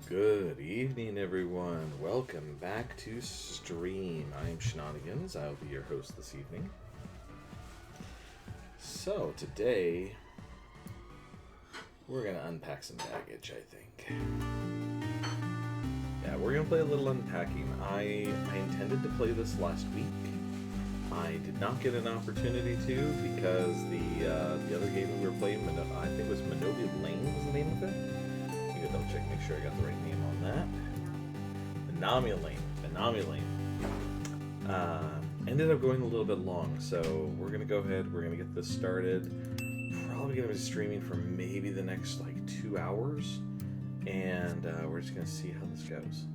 Good evening, everyone. Welcome back to stream. I'm Shenanigans. I'll be your host this evening. So, today, we're going to unpack some baggage, I think. Yeah, we're going to play a little unpacking. I intended to play this last week. I did not get an opportunity to because the other game we were playing, I think it was Manobi Lane was the name of it. Double check, make sure I got the right name on that. Menominee Lane. Ended up going a little bit long, so we're gonna go ahead. We're gonna get this started. Probably gonna be streaming for maybe the next 2 hours, and we're just gonna see how this goes.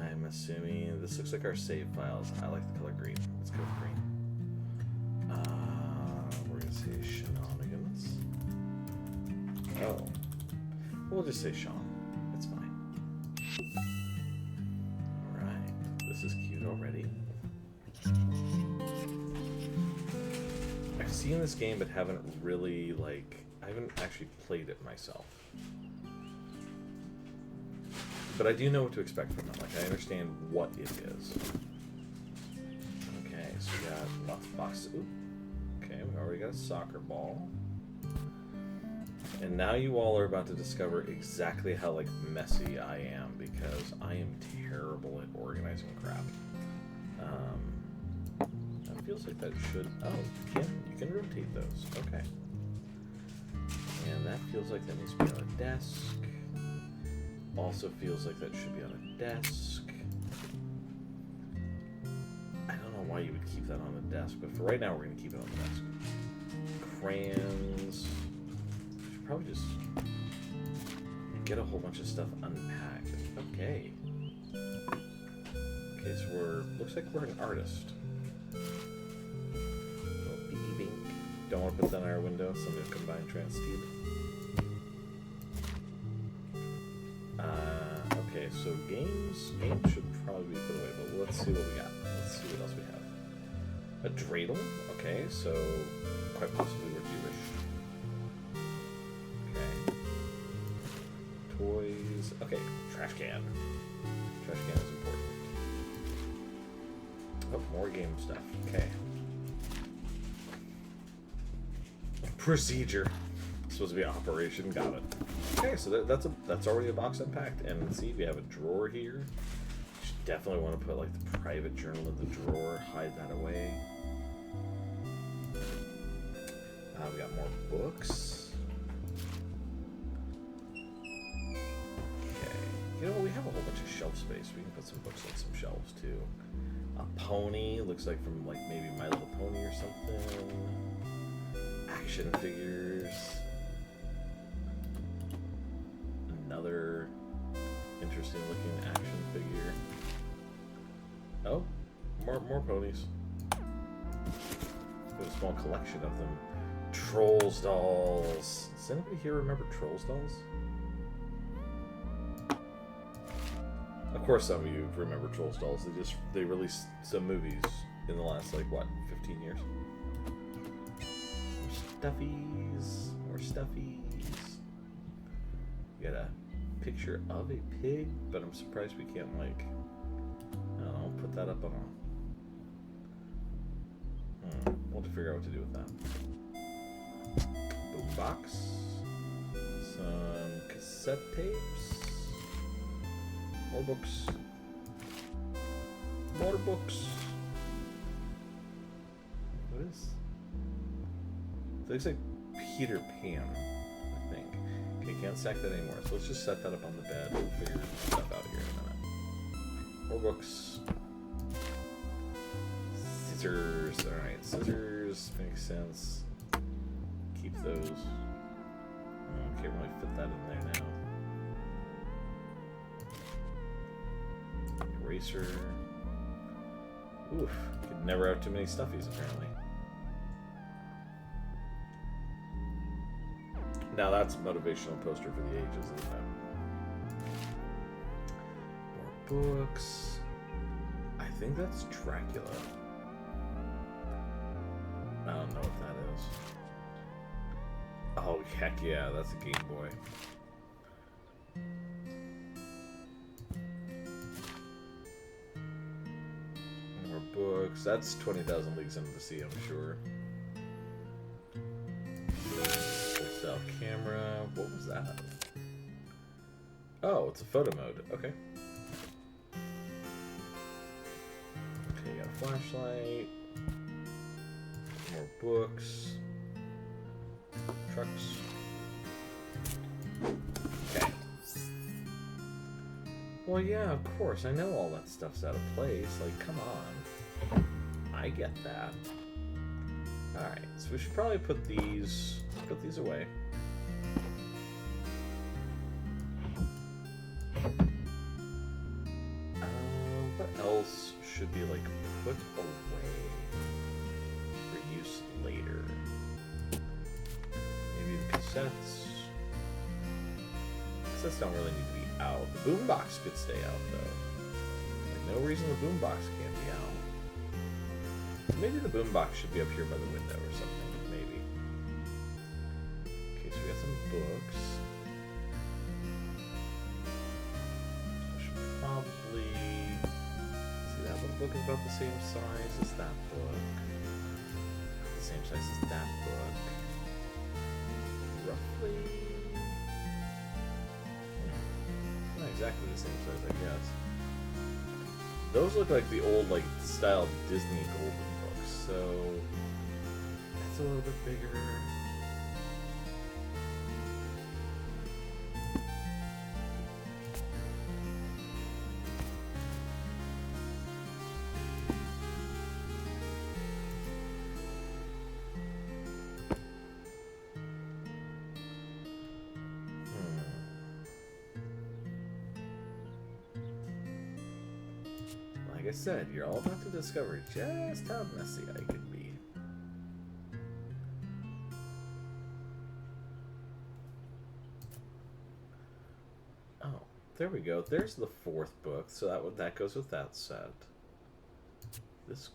I'm assuming this looks like our save files. I like the color green. Let's go with green. We're gonna say Shenanigans. Oh. We'll just say Sean. It's fine. Alright. This is cute already. I've seen this game but haven't really, I haven't actually played it myself. But I do know what to expect from it. I understand what it is. Okay, so we got lots of boxes. Ooh. Okay, we already got a soccer ball. And now you all are about to discover exactly how messy I am, because I am terrible at organizing crap. That feels like that should. Oh, you can rotate those. Okay. And that feels like that needs to be on a desk. Also feels like that should be on a desk. I don't know why you would keep that on the desk, but for right now we're going to keep it on the desk. Crayons. Probably just get a whole bunch of stuff unpacked. Okay. Okay, so looks like we're an artist. Little piggy bank. Don't want to put that in our window. Somebody will come by and try and steal it. Okay, so games should probably be put away, but let's see what we got. Let's see what else we have. A dreidel. Okay, so quite possibly we're Jewish. Toys. Okay, trash can. Trash can is important. Oh, more game stuff. Okay. Procedure. Supposed to be operation. Got it. Okay, so that's already a box unpacked. And see, we have a drawer here. Should definitely want to put the private journal in the drawer. Hide that away. We got more books. You know, we have a whole bunch of shelf space. We can put some books on some shelves, too. A pony. Looks like from, maybe My Little Pony or something. Action figures. Another interesting-looking action figure. Oh, more ponies. There's a small collection of them. Trolls dolls. Does anybody here remember Trolls dolls? Of course, some of you remember Trolls dolls. They released some movies in the last 15 years. More stuffies. We got a picture of a pig, but I'm surprised we can't I don't know, put that up on we'll have to figure out what to do with that. Boombox. Some cassette tapes. More books. More books. What is? It looks like Peter Pan, I think. Okay, can't stack that anymore. So let's just set that up on the bed. We'll figure stuff out here in a minute. More books. Scissors. Alright, scissors. Makes sense. Keep those. Can't really fit that in there now. Eraser. Oof. Could never have too many stuffies, apparently. Now that's a motivational poster for the ages, isn't it? More books. I think that's Dracula. I don't know what that is. Oh, heck yeah, that's a Game Boy. books. That's 20,000 Leagues Under the Sea, I'm sure. Full style camera. What was that? Oh, it's a photo mode. Okay. Okay, got a flashlight. More books. Trucks. Okay. Well, yeah, of course. I know all that stuff's out of place. Like, come on. I get that. Alright, so we should probably put these away. What else should be, like, put away for use later? Maybe the cassettes. Cassettes don't really need to be out. The boombox could stay out, though. Like, no reason the boombox can't be out. Maybe the boombox should be up here by the window or something. Maybe. Okay, so we got some books. I should probably... See, that one book is about the same size as that book. The same size as that book. Roughly... Not exactly the same size, I guess. Those look like the old, like, style Disney golden books, so that's a little bit bigger. Like I said, you're all about to discover just how messy I can be. Oh, there we go. There's the fourth book, so that goes with that set. This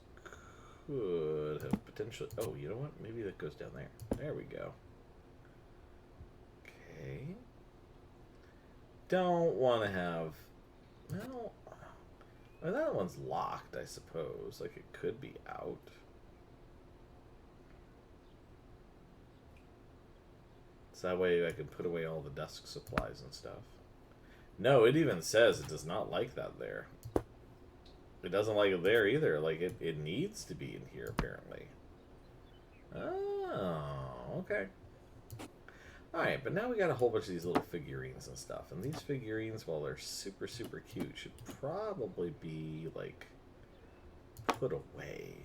could have potentially... Oh, you know what? Maybe that goes down there. There we go. Okay. Don't want to have... Well... Well, that one's locked, I suppose. Like, it could be out. So that way I can put away all the desk supplies and stuff. No, it even says it does not like that there. It doesn't like it there either. Like, it needs to be in here, apparently. Oh, okay. Alright, but now we got a whole bunch of these little figurines and stuff. And these figurines, while they're super, super cute, should probably be, like, put away.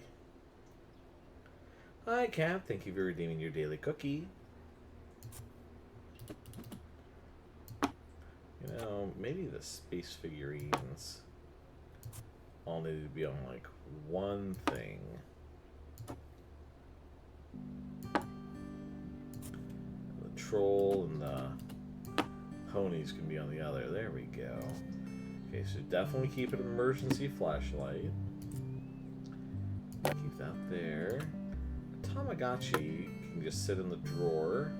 Hi, Cat. Thank you for redeeming your daily cookie. You know, maybe the space figurines all needed to be on, like, one thing. Troll and the ponies can be on the other. There we go. Okay, so definitely keep an emergency flashlight. Keep that there. Tamagotchi can just sit in the drawer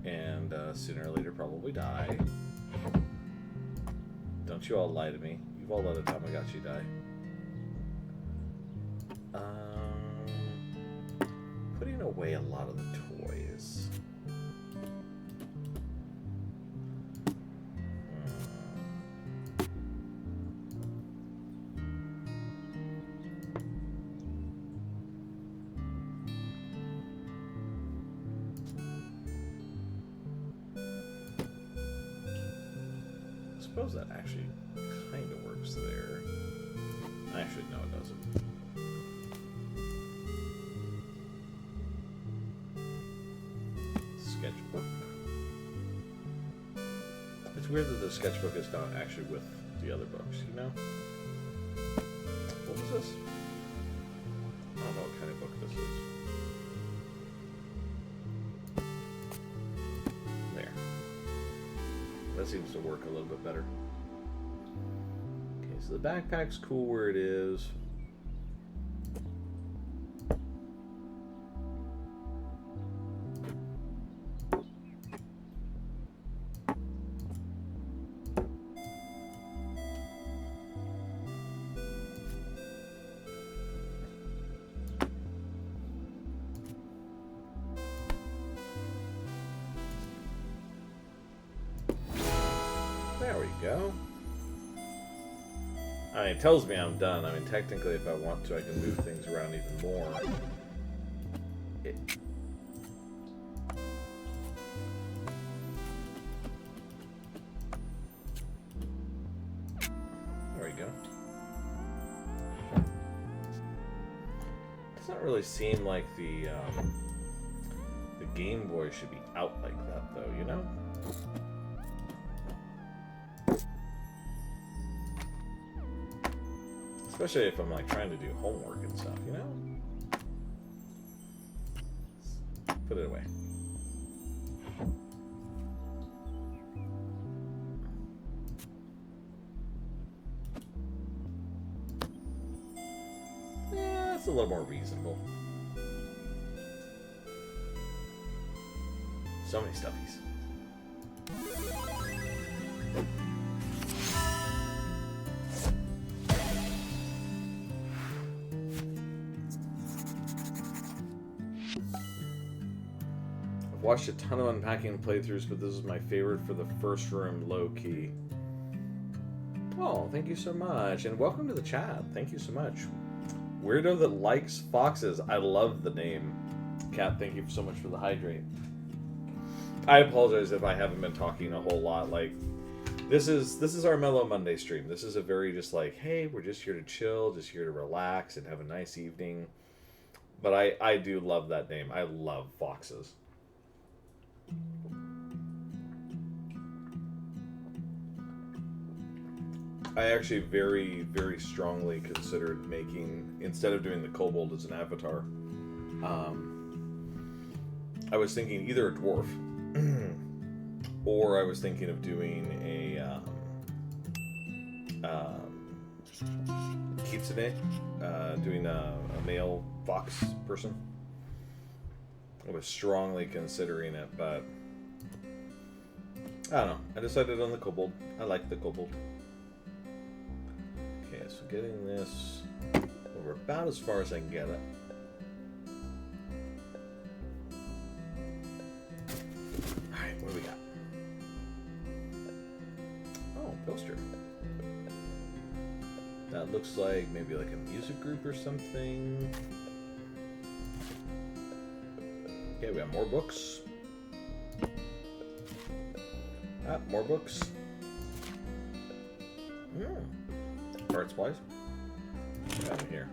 and sooner or later probably die. Don't you all lie to me. You've all let a Tamagotchi die. Putting away a lot of the toys. I suppose that actually kind of works there. Actually, no, it doesn't. Sketchbook. It's weird that the sketchbook is not actually with the other books, you know? What was this? I don't know what kind of book this is. There. That seems to work a little bit better. Okay, so the backpack's cool where it is. go. I mean, it tells me I'm done. I mean, technically, if I want to, I can move things around even more. There we go. Doesn't really seem like the Game Boy should be out like that, though, you know? Especially if I'm like trying to do homework and stuff, you know? Put it away. Yeah, it's a little more reasonable. So many stuffies. I've watched a ton of unpacking playthroughs, but this is my favorite for the first room, low key. Oh, thank you so much, and welcome to the chat. Thank you so much. Weirdo that likes foxes. I love the name. Cat, thank you so much for the hydrate. I apologize if I haven't been talking a whole lot. Like, this is our Mellow Monday stream. This is a very just like, hey, we're just here to chill, just here to relax and have a nice evening. But I do love that name. I love foxes. I actually very, very strongly considered making, instead of doing the kobold as an avatar, I was thinking either a dwarf, or I was thinking of doing a kitsune, doing a male fox person. I was strongly considering it, but I don't know. I decided on the kobold. I like the kobold. Okay, so getting this over about as far as I can get it. Alright, what do we got? Oh, poster. That looks like maybe like a music group or something. Okay, we have more books. Ah, more books. Art supplies. What do we have in here?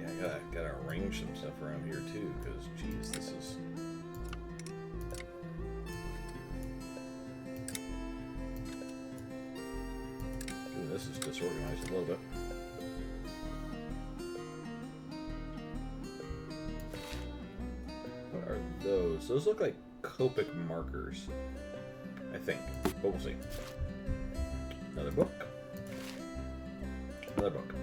Yeah, I gotta arrange some stuff around here too, because geez, this is. Ooh, this is disorganized a little bit. What are those? Those look like Copic markers, I think, but we'll see. Another book. Another book.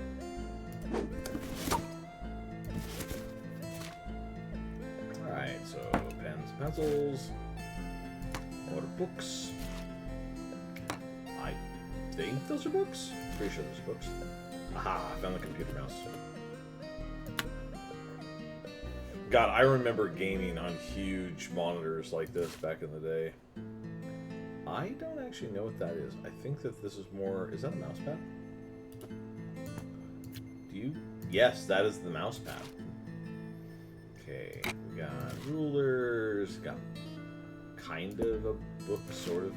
Alright, so pens and pencils. More books. I think those are books. Pretty sure those are books. Aha, I found the computer mouse. God, I remember gaming on huge monitors like this back in the day. I don't actually know what that is. I think that this is more... Is that a mouse pad? Do you... Yes, that is the mouse pad. Okay, we got rulers, got kind of a book, sort of.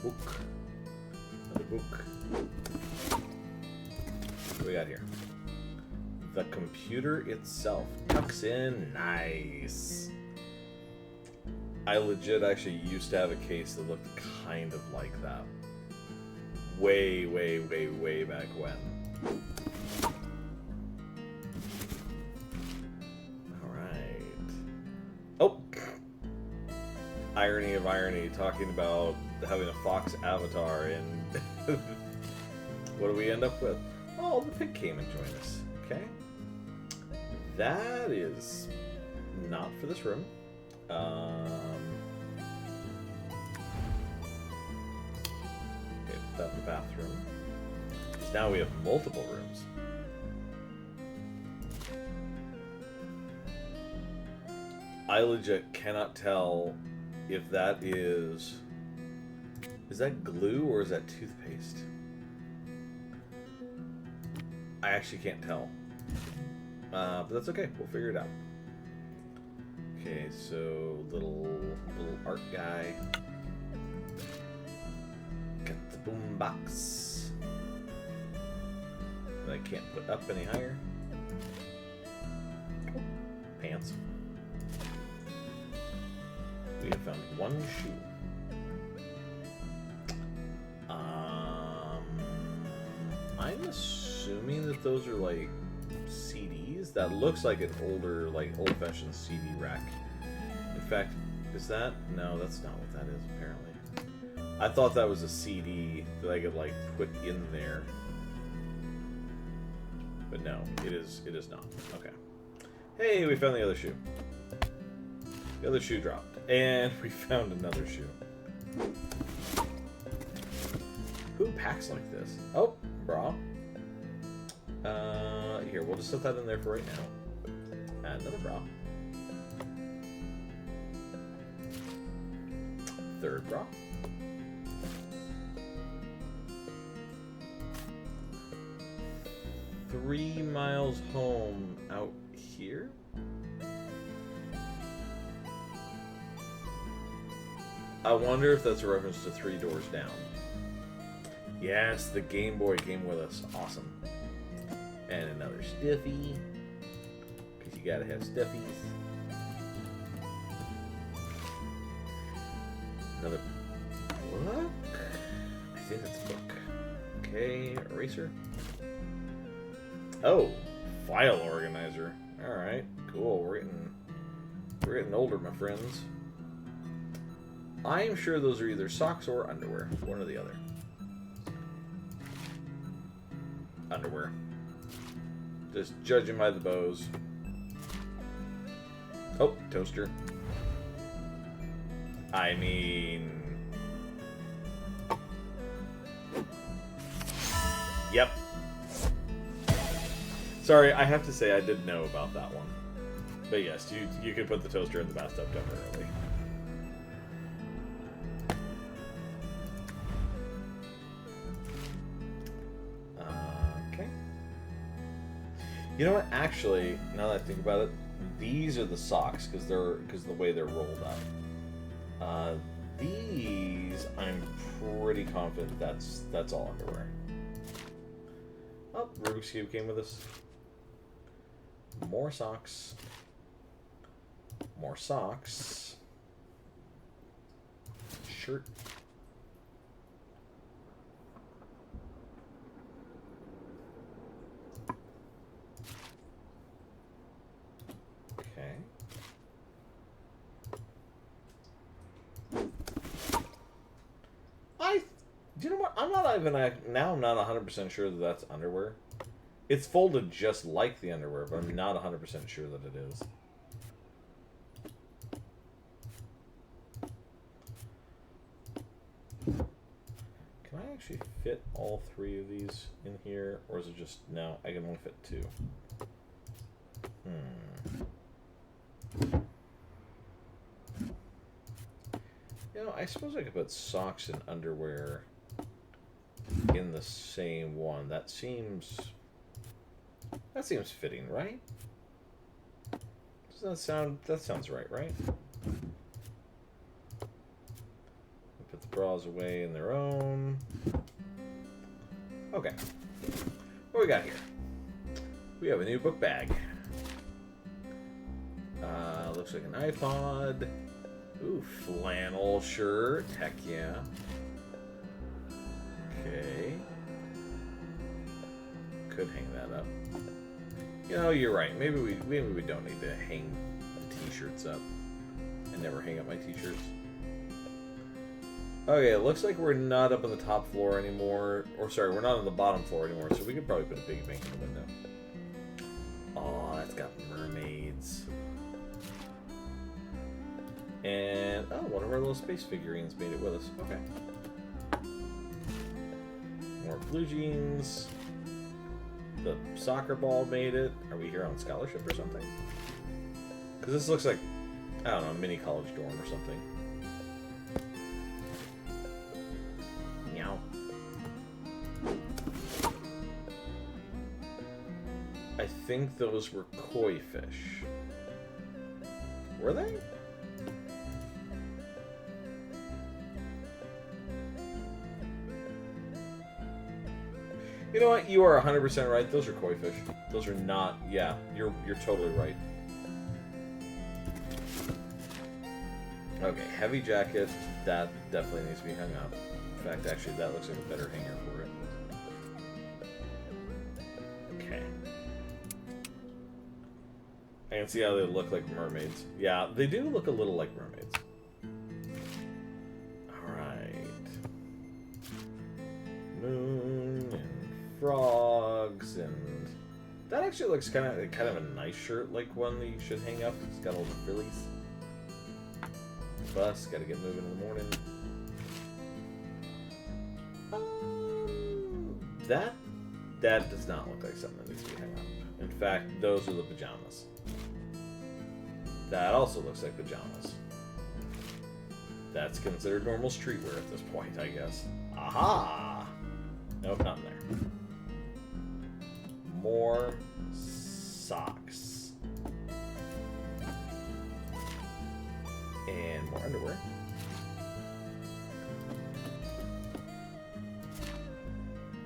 Book. Another book. What do we got here? The computer itself tucks in nice. I legit actually used to have a case that looked kind of like that. Way, way, way, way back when. Alright. Oh! Irony of irony, talking about having a fox avatar, and what do we end up with? Oh, the pig came and joined us. Okay. That is not for this room. Okay, that's the bathroom. So now we have multiple rooms. I legit cannot tell if that is that glue or is that toothpaste? I actually can't tell. But that's okay. We'll figure it out. Okay, so little art guy. Got the boom box that I can't put up any higher. Pants. We have found one shoe. I'm assuming that those are like CDs. That looks like an older, like old-fashioned CD rack. In fact, is that? No, that's not what that is. Apparently, I thought that was a CD that I could like put in there, but no, it is not. Okay. Hey, we found the other shoe. The other shoe dropped, and we found another shoe. Who packs like this? Oh, bra. Here, we'll just set that in there for right now. Another bra. Third bra. Three miles home out here. I wonder if that's a reference to 3 Doors Down. Yes, the Game Boy came with us. Awesome. And another Stiffy. Because you gotta have Stuffies. Another book? I think that's a book. Okay, eraser. Oh, file organizer. Alright, cool. We're getting older, my friends. I am sure those are either socks or underwear. One or the other. Underwear. Just judging by the bows. Oh, toaster. I mean... Yep. Sorry, I have to say I did know about that one. But yes, you could put the toaster in the bathtub temporarily. You know what? Actually, now that I think about it, these are the socks because the way they're rolled up. These, I'm pretty confident that's all underwear. Oh, Rubik's Cube came with us. More socks. More socks. Shirt. Okay. Do you know what? I'm not 100% sure that that's underwear. It's folded just like the underwear, but I'm not 100% sure that it is. Can I actually fit all 3 of these in here, or is it just no? I can only fit 2. You know, I suppose I could put socks and underwear in the same one. That seems fitting, right? Does that sounds right, right? Put the bras away in their own. Okay. What we got here? We have a new book bag. Looks like an iPod. Ooh, flannel shirt. Heck yeah. Okay. Could hang that up. You know, you're right. Maybe we don't need to hang t-shirts up. I never hang up my t-shirts. Okay, it looks like we're not up on the top floor anymore. Or sorry, we're not on the bottom floor anymore, so we could probably put a piggy bank in the window. Oh, that's got mermaids. And, oh, one of our little space figurines made it with us. Okay. More blue jeans. The soccer ball made it. Are we here on scholarship or something? Because this looks like... I don't know, mini college dorm or something. Meow. I think those were koi fish. Were they? You know what? You are 100% right. Those are koi fish. Those are not. Yeah, you're totally right. Okay, heavy jacket. That definitely needs to be hung up. In fact, actually, that looks like a better hanger for it. Okay. I can see how they look like mermaids. Yeah, they do look a little like mermaids. Alright. Moon and frogs and... That actually looks kind of a nice shirt, like one that you should hang up. It's got all the frillies. Bus, gotta get moving in the morning. That does not look like something that needs to be hung up. In fact, those are the pajamas. That also looks like pajamas. That's considered normal streetwear at this point, I guess. Aha! Nope, not in there. More socks. And more underwear.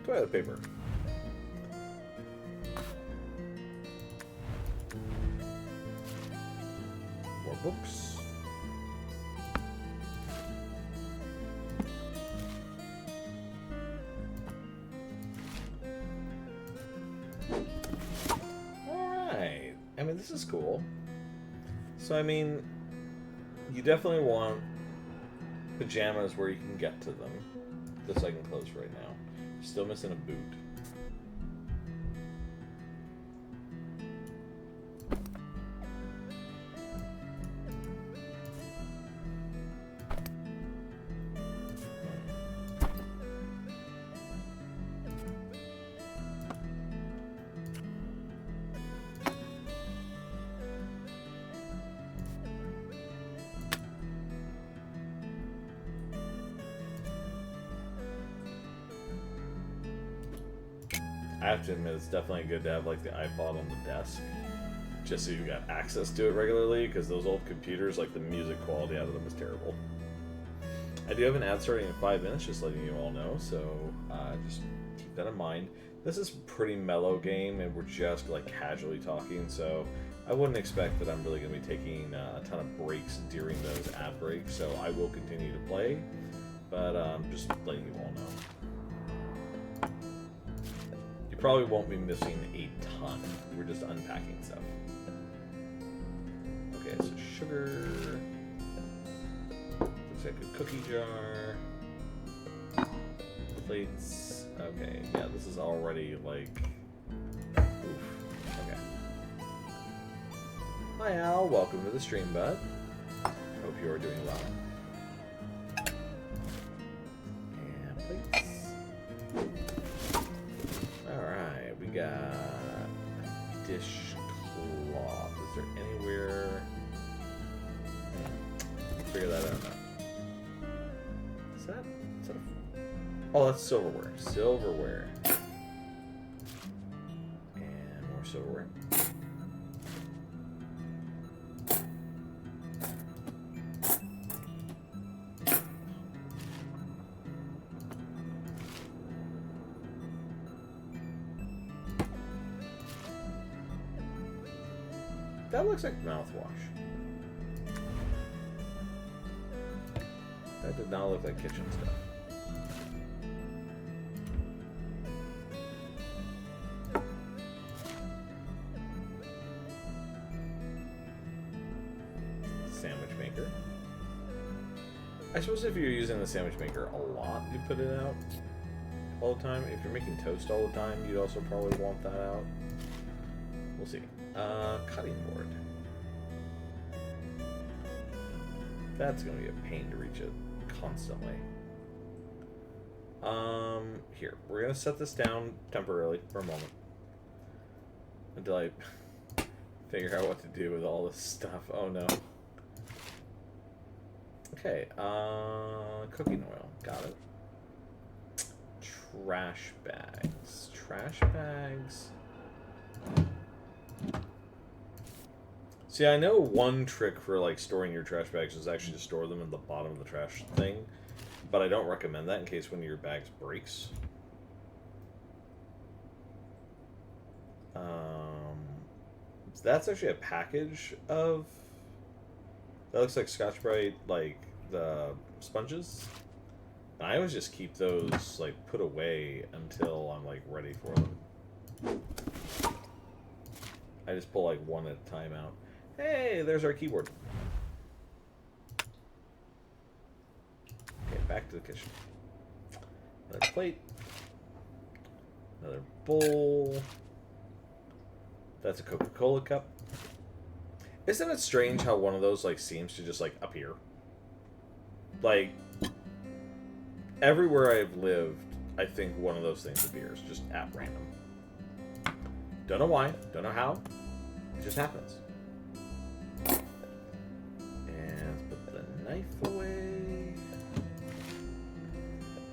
Toilet paper. More books. Alright. I mean, this is cool. So, I mean, you definitely want pajamas where you can get to them. This I can close right now. Still missing a boot. I have to admit, it's definitely good to have like the iPod on the desk, just so you got access to it regularly, because those old computers, like the music quality out of them is terrible. I do have an ad starting in 5 minutes, just letting you all know, so just keep that in mind. This is a pretty mellow game, and we're just like casually talking, so I wouldn't expect that I'm really going to be taking a ton of breaks during those ad breaks, so I will continue to play, but just letting you all know. Probably won't be missing a ton. We're just unpacking stuff. Okay, so sugar. Looks like a cookie jar. Plates. Okay, yeah, this is already like... Oof. Okay. Hi Al, welcome to the stream, bud. Hope you are doing well. And plates. Alright, we got dishcloth. Is there anywhere... Figure that out now. Is that a... Oh, that's silverware. Silverware. And more silverware. That looks like mouthwash. That did not look like kitchen stuff. Sandwich maker. I suppose if you're using the sandwich maker a lot, you put it out all the time. If you're making toast all the time, you'd also probably want that out. We'll see. Cutting board. That's going to be a pain to reach it constantly. Here. We're going to set this down temporarily for a moment. Until I figure out what to do with all this stuff. Oh no. Okay, cooking oil, got it. Trash bags. Trash bags. See, I know one trick for like storing your trash bags is actually to store them in the bottom of the trash thing, but I don't recommend that in case one of your bags breaks. So that's actually a package of. That looks like Scotch-Brite, like the sponges. And I always just keep those like put away until I'm like ready for them. I just pull like one at a time out. Hey, there's our keyboard. Okay, back to the kitchen. Another plate. Another bowl. That's a Coca-Cola cup. Isn't it strange how one of those like seems to just like appear? Like everywhere I've lived, I think one of those things appears just at random. Don't know why, don't know how. It just happens. And let's put the knife away.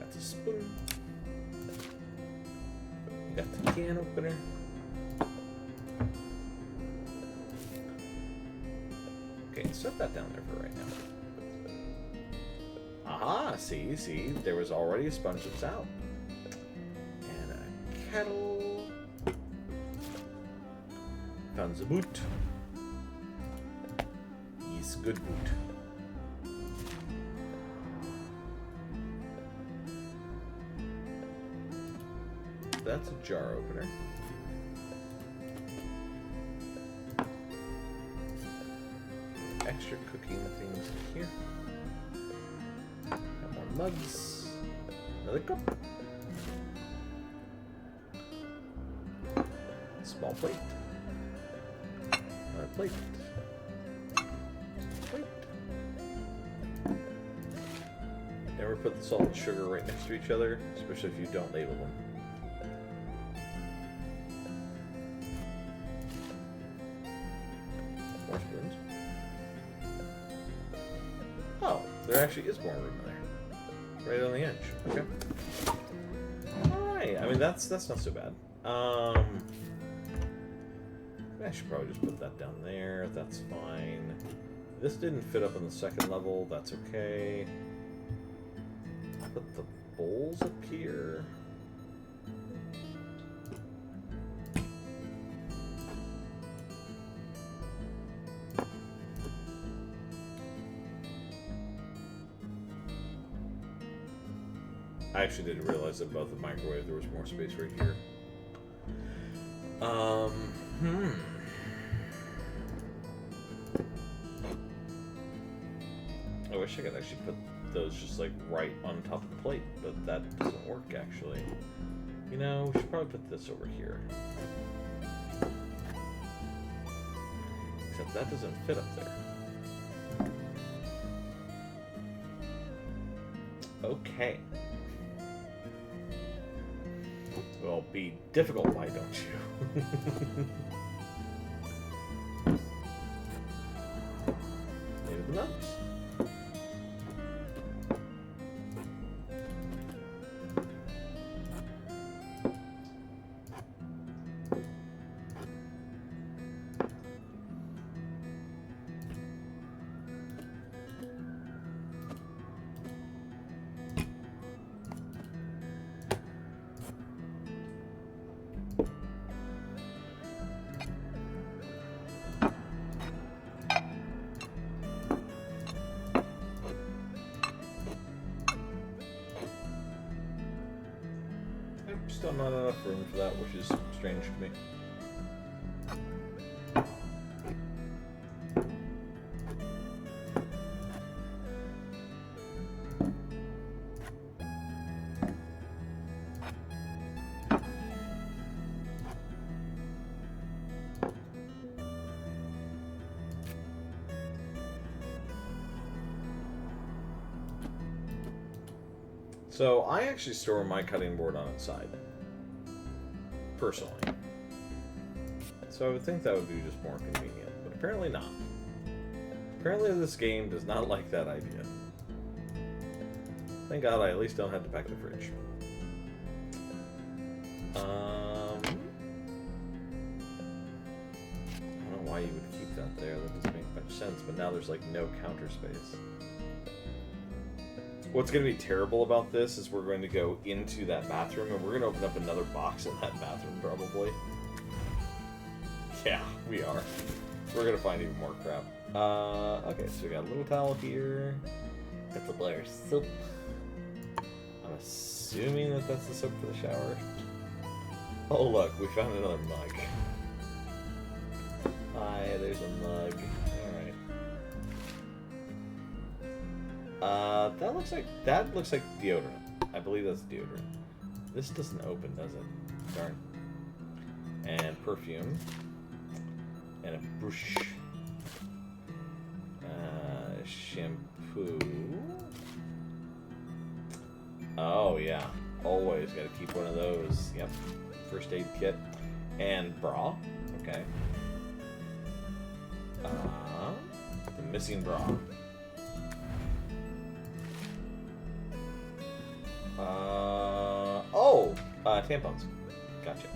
That's a spoon. You got the can opener. Okay, set that down there for right now. Aha, see, there was already a sponge that's out. And a kettle. Found the boot. Yes, good boot. That's a jar opener. Extra cooking things here. Got more mugs. Another cup. Small plate. Another plate. Plate. Never put the salt and sugar right next to each other, especially if you don't label them. More spoons. Oh, there actually is more room there. Right on the edge. Okay. Alright, I mean that's not so bad. I should probably just put that down there. That's fine. This didn't fit up on the second level. That's okay. Put the bowls up here. I actually didn't realize that above the microwave there was more space right here. I wish I could actually put those just like right on top of the plate, but that doesn't work actually. You know, we should probably put this over here. Except that doesn't fit up there. Okay. Will be difficult, why don't you? Maybe the nuts. Still not enough room for that, which is strange to me. So I actually store my cutting board on its side. Personally. So I would think that would be just more convenient, but apparently not. Apparently this game does not like that idea. Thank God I at least don't have to pack the fridge. I don't know why you would keep that there. That doesn't make much sense. But now there's like no counter space. What's going to be terrible about this is we're going to go into that bathroom and we're going to open up another box in that bathroom probably. Yeah, we are. We're going to find even more crap. Okay, so we got a little towel here. Got the bar soap. I'm assuming that that's the soap for the shower. Oh look, we found another mug. Hi, there's a mug. Alright. That looks like deodorant. I believe that's deodorant. This doesn't open, does it? Darn. And perfume. And a brush. Shampoo. Oh yeah, always gotta keep one of those. Yep. First aid kit. And bra. Okay. The missing bra. Tampons. Gotcha.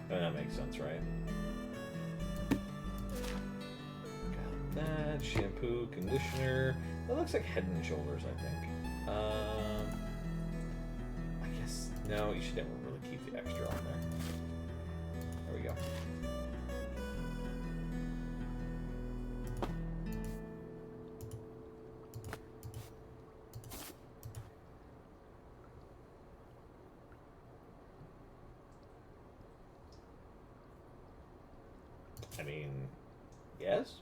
And that makes sense, right? Got that. Shampoo, conditioner. That looks like Head and Shoulders, I think. I guess, no, you should never really keep the extra on there. There we go. I mean, yes.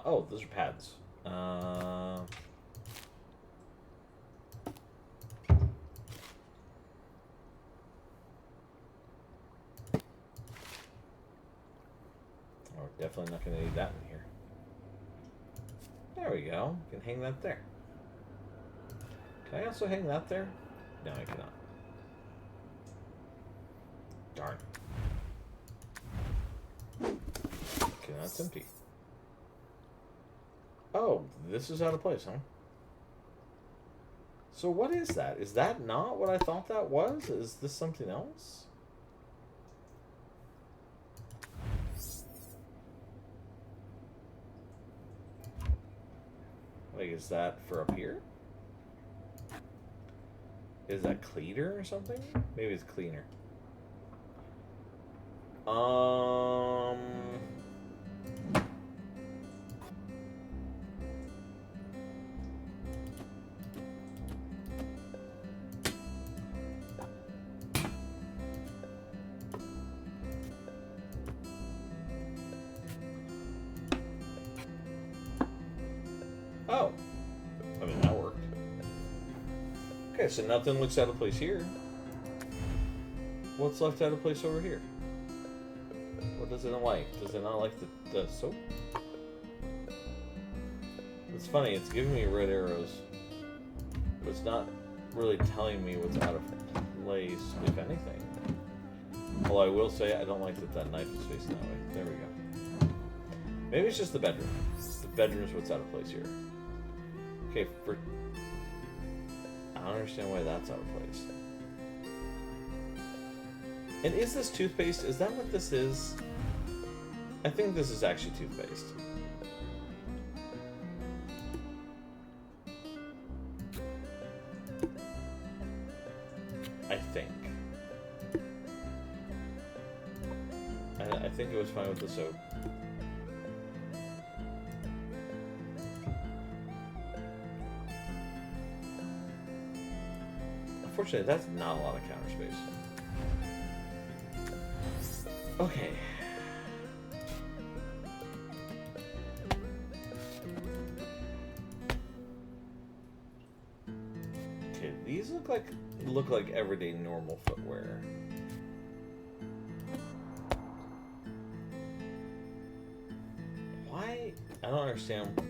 Oh, those are pads. Oh, we're definitely not going to need that in here. There we go. You can hang that there. Can I also hang that there? No, I cannot. Darn. Okay, that's empty. Oh, this is out of place, huh? So what is that? Is that not what I thought that was? Is this something else? Like, is that for up here? Is that cleaner or something? Maybe it's cleaner. Oh. I mean, that worked. Okay, so nothing looks out of place here. What's left out of place over here? What does it not like? Does it not like the soap? It's funny, it's giving me red arrows, but it's not really telling me what's out of place, if anything. Although I will say I don't like that knife is facing that way. There we go. Maybe it's just the bedroom. The bedroom's what's out of place here. Okay, I don't understand why that's out of place. And is this toothpaste? Is that what this is? I think this is actually toothpaste. I think. I think it was fine with the soap. Unfortunately, that's not a lot of counter space. Okay. Okay, these look like everyday normal footwear. Why? I don't understand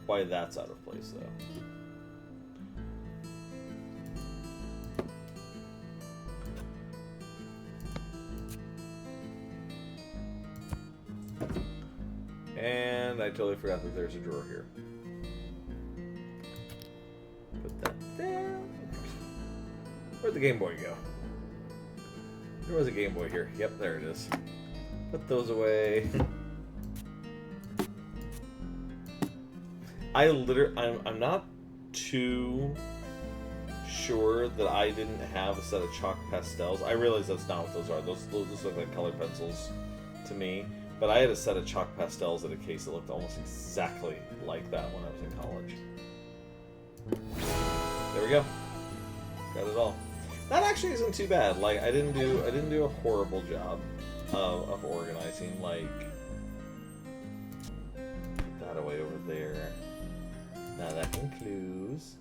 why that's out of place though. And I totally forgot that there's a drawer here. Where'd the Game Boy go? There was a Game Boy here. Yep, there it is. Put those away. I'm not too sure that I didn't have a set of chalk pastels. I realize that's not what those are. Those look like colored pencils to me. But I had a set of chalk pastels in a case that looked almost exactly like that when I was in college. There we go. Got it all. That actually isn't too bad. Like I didn't do a horrible job of organizing. Like put that away over there. Now that concludes.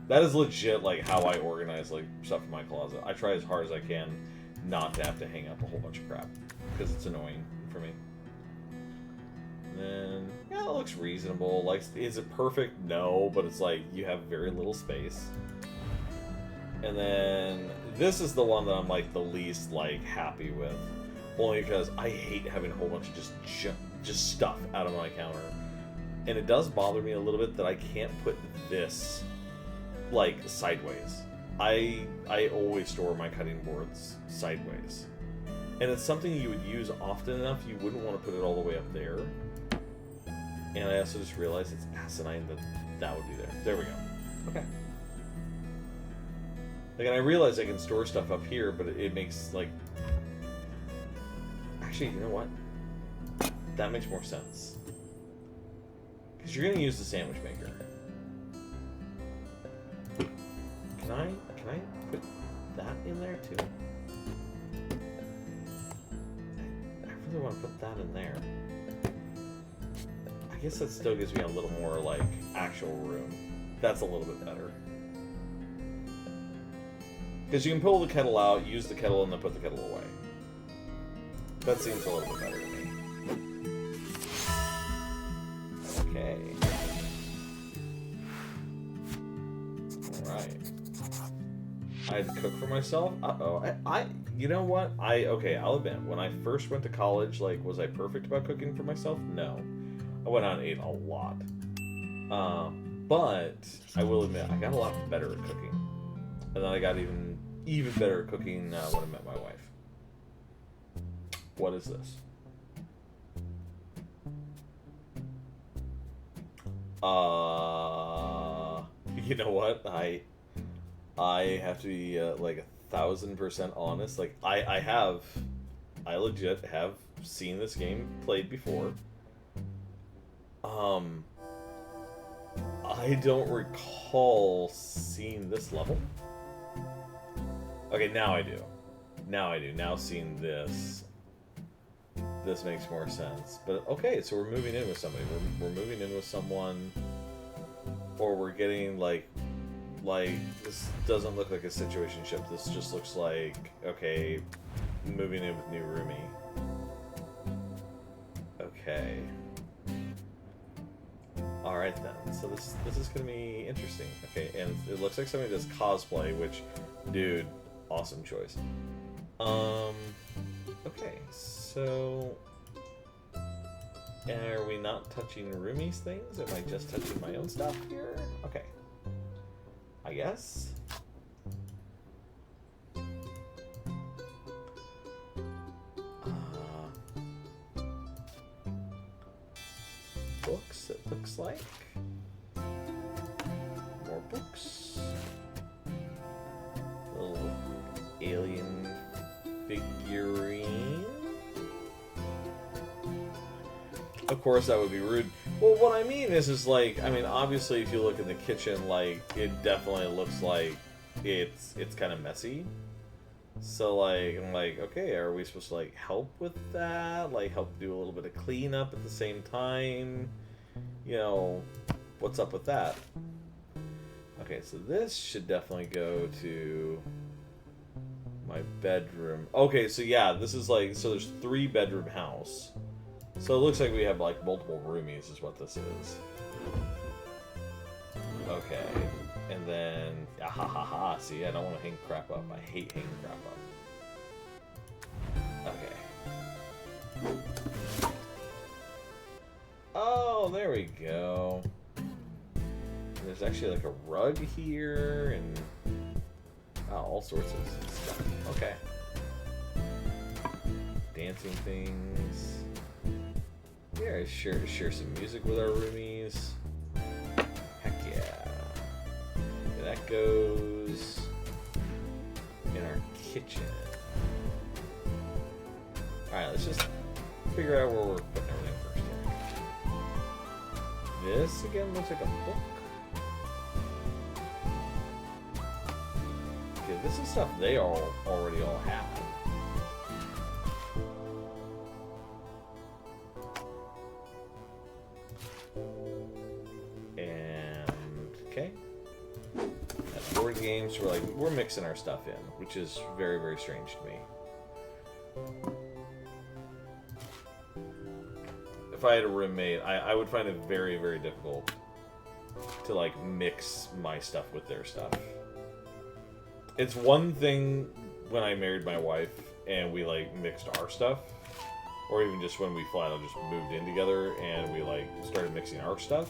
That is legit like how I organize like stuff in my closet. I try as hard as I can not to have to hang up a whole bunch of crap because it's annoying for me. And then yeah, it looks reasonable. Like, is it perfect? No, but it's like you have very little space. And then this is the one that I'm like the least like happy with, only because I hate having a whole bunch of just stuff out of my counter, and it does bother me a little bit that I can't put this like sideways. I always store my cutting boards sideways, and it's something you would use often enough you wouldn't want to put it all the way up there. And I also just realized it's asinine that would be there. There we go. Okay. Like, and I realize I can store stuff up here, but it makes, like... Actually, you know what? That makes more sense. Because you're going to use the sandwich maker. Can I put that in there, too? I really want to put that in there. I guess that still gives me a little more, like, actual room. That's a little bit better. Because you can pull the kettle out, use the kettle, and then put the kettle away. That seems a little bit better to me. Okay. Alright. I had to cook for myself? Uh-oh. You know what? Okay, I'll admit, when I first went to college, like, was I perfect about cooking for myself? No. I went out and ate a lot. But I will admit, I got a lot better at cooking. And then I got even better at cooking when I met my wife. What is this? You know what? I have to be like 1000% honest. Like I legit have seen this game played before. I don't recall seeing this level. Okay, now I do. Now seeing this makes more sense. But okay, so we're moving in with somebody. We're moving in with someone, or we're getting like this doesn't look like a situationship. This just looks like, okay, moving in with new roomie. Okay. All right then. So this is gonna be interesting. Okay, and it looks like somebody does cosplay, which, dude, awesome choice. Okay, so are we not touching roomie's things? Am I just touching my own stuff here? Okay, I guess. Books, it looks like. More books. Little alien figurine. Of course, that would be rude. Well, what I mean is like, I mean, obviously, if you look in the kitchen, like, it definitely looks like it's kind of messy. So, like, I'm like, okay, are we supposed to, like, help with that? Like, help do a little bit of cleanup at the same time? You know, what's up with that? Okay, so this should definitely go to my bedroom. Okay, so yeah, this is like, so there's 3-bedroom house. So it looks like we have, like, multiple roomies is what this is. Okay. And then, see, I don't want to hang crap up. I hate hanging crap up. Okay. Oh, there we go. There's actually like a rug here, and Oh, all sorts of stuff. Okay. Dancing things. Yeah, share some music with our roomies. Heck yeah. That goes in our kitchen. Alright, let's just figure out where we're putting everything first here. This again looks like a book. Okay, this is stuff they already all have. And okay. That's board games. We're mixing our stuff in, which is very, very strange to me. If I had a roommate, I would find it very, very difficult to like mix my stuff with their stuff. It's one thing when I married my wife and we like mixed our stuff, or even just when we flat out just moved in together and we like started mixing our stuff.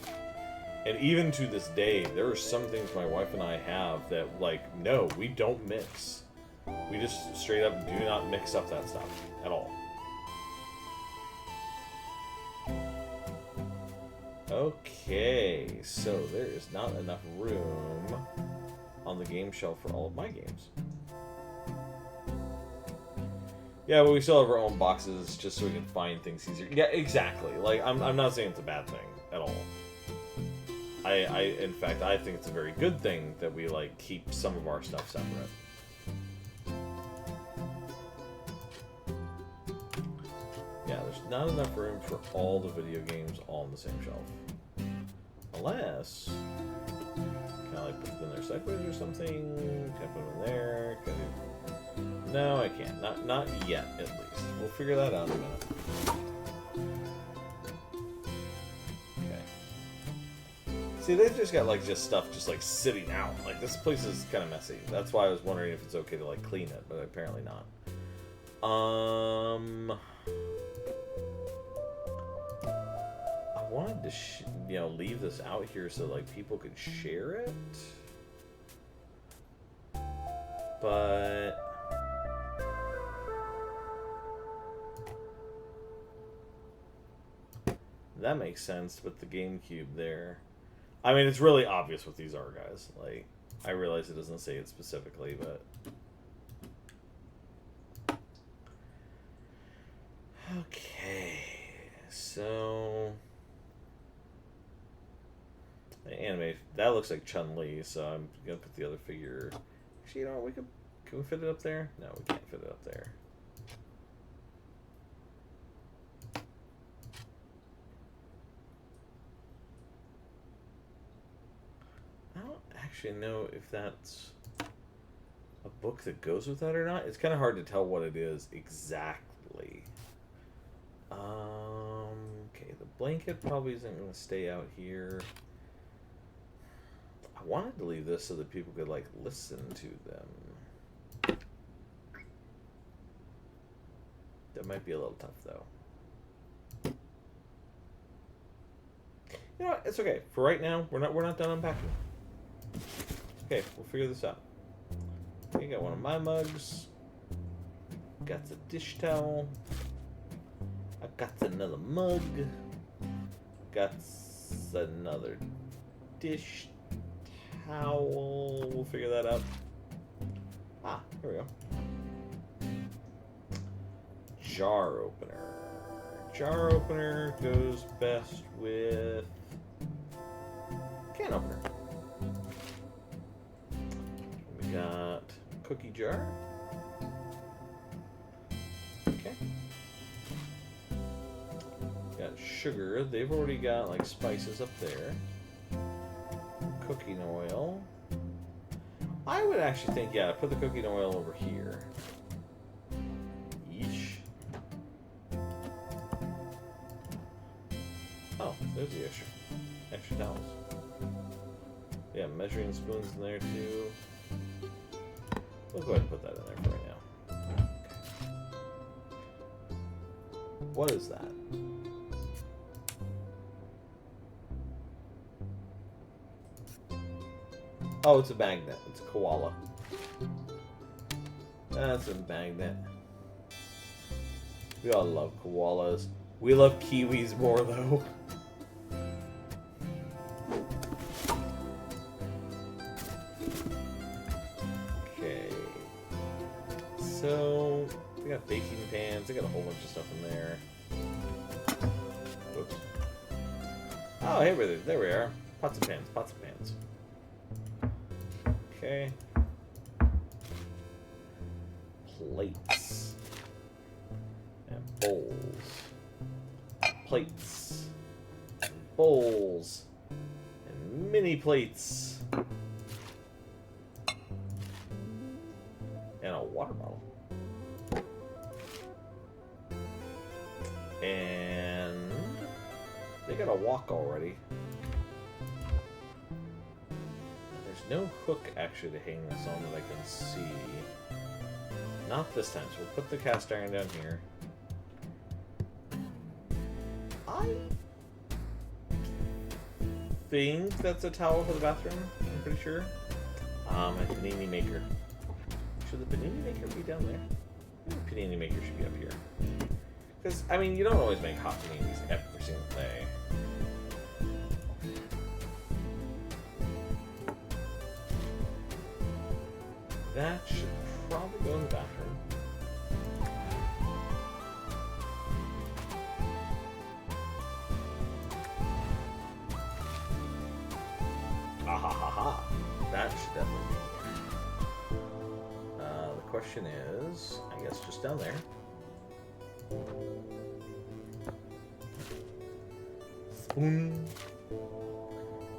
And even to this day, there are some things my wife and I have that like, no, we don't mix. We just straight up do not mix up that stuff at all. Okay, so there is not enough room on the game shelf for all of my games. Yeah, but we still have our own boxes just so we can find things easier. Yeah, exactly. Like, I'm not saying it's a bad thing at all. In fact, I think it's a very good thing that we, like, keep some of our stuff separate. Yeah, there's not enough room for all the video games all on the same shelf. Unless, can I, like, put them in there sideways or something? Can I put them in there? Can I do... No, I can't. Not yet, at least. We'll figure that out in a minute. See, they've just got, like, just stuff just, like, sitting out. Like, this place is kind of messy. That's why I was wondering if it's okay to, like, clean it, but apparently not. I wanted to, leave this out here so, like, people could share it. But... that makes sense with the GameCube there. I mean, it's really obvious what these are, guys. Like, I realize it doesn't say it specifically, but... okay, so... the anime, that looks like Chun-Li, so I'm gonna put the other figure... actually, you know what, can we fit it up there? No, we can't fit it up there. Actually know if that's a book that goes with that or not. It's kind of hard to tell what it is exactly. Okay, the blanket probably isn't going to stay out here. I wanted to leave this so that people could, like, listen to them. That might be a little tough, though. You know what? It's okay. For right now, we're not done unpacking. Okay, we'll figure this out. Okay, got one of my mugs. Got the dish towel. I got another mug. Got another dish towel. We'll figure that out. Ah, here we go. Jar opener. Jar opener goes best with can opener. We got cookie jar. Okay. Got sugar. They've already got like spices up there. Cooking oil. I would actually think, yeah, put the cooking oil over here. Yeesh. Oh, there's the extra towels. Yeah, measuring spoons in there too. We'll go ahead and put that in there for right now. Okay. What is that? Oh, it's a magnet. It's a koala. That's a magnet. We all love koalas. We love kiwis more, though. Okay. So, we got baking pans. I got a whole bunch of stuff in there. Whoops. Oh, hey, there we are. Pots and pans, pots and pans. Okay. Plates. And bowls. Plates. And bowls. And mini plates. And a water bottle. And they got a wok already. There's no hook actually to hang this on that I can see. Not this time, so we'll put the cast iron down here. I think that's a towel for the bathroom, I'm pretty sure. A panini maker. Should the panini maker be down there? I think the panini maker should be up here. Because, I mean, you don't always make hot paninis every single day. That should probably go in the bathroom. Ah ha ha ha. That should definitely be there. The question is, I guess just down there. Spoon.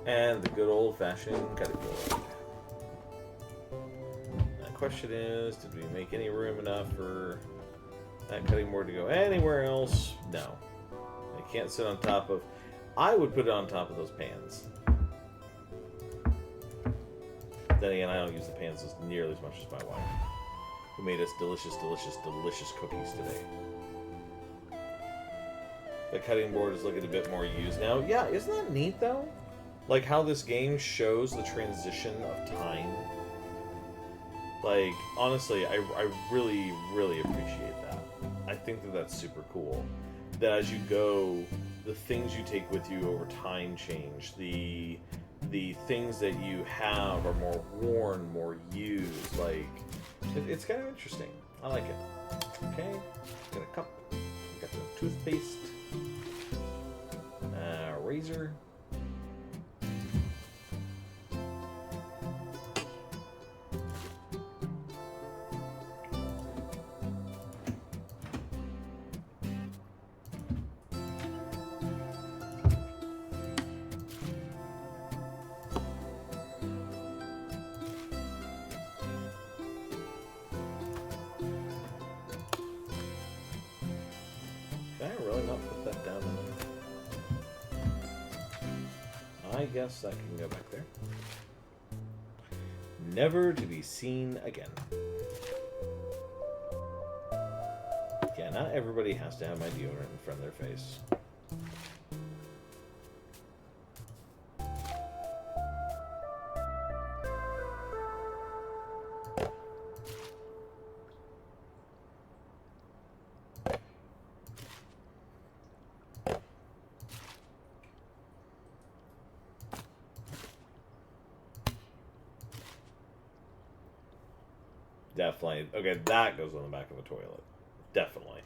And the good old-fashioned cutting board. The question is, did we make any room enough for that cutting board to go anywhere else? No. It can't sit on top of... I would put it on top of those pans. Then again, I don't use the pans as nearly as much as my wife, who made us delicious, delicious, delicious cookies today. The cutting board is looking a bit more used now. Yeah, isn't that neat, though? Like, how this game shows the transition of time. Like, honestly, I really, really appreciate that. I think that that's super cool. That as you go, the things you take with you over time change. The things that you have are more worn, more used. Like, it's kind of interesting. I like it. Okay, got a cup, got some toothpaste, razor. Can I really not put that down in there? I guess that can go back there. Never to be seen again. Yeah, not everybody has to have my deodorant in front of their face. Definitely. Okay, that goes on the back of the toilet. Definitely.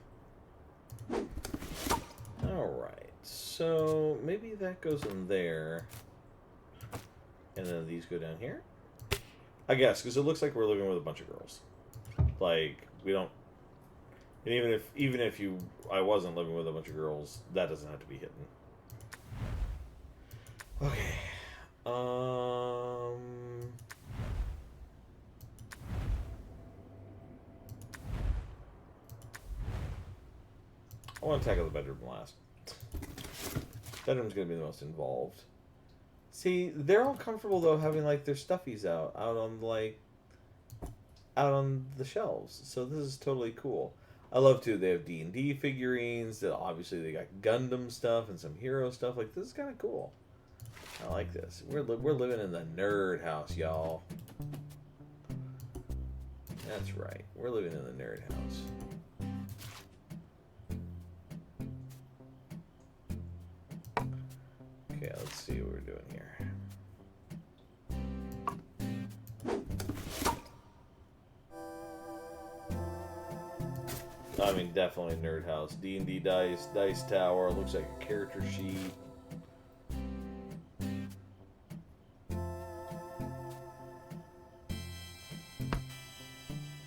Alright, so maybe that goes in there. And then these go down here? I guess, because it looks like we're living with a bunch of girls. Like, we don't... And even if I wasn't living with a bunch of girls, that doesn't have to be hidden. Okay. I want to tackle the bedroom last. Bedroom's going to be the most involved. See, they're all comfortable, though, having, like, their stuffies out on the shelves. So this is totally cool. I love, too, they have D&D figurines. That obviously, they got Gundam stuff and some hero stuff. Like, this is kind of cool. I like this. We're living in the nerd house, y'all. That's right. We're living in the nerd house. Okay, let's see what we're doing here. I mean, definitely nerd house. D&D dice, dice tower. Looks like a character sheet.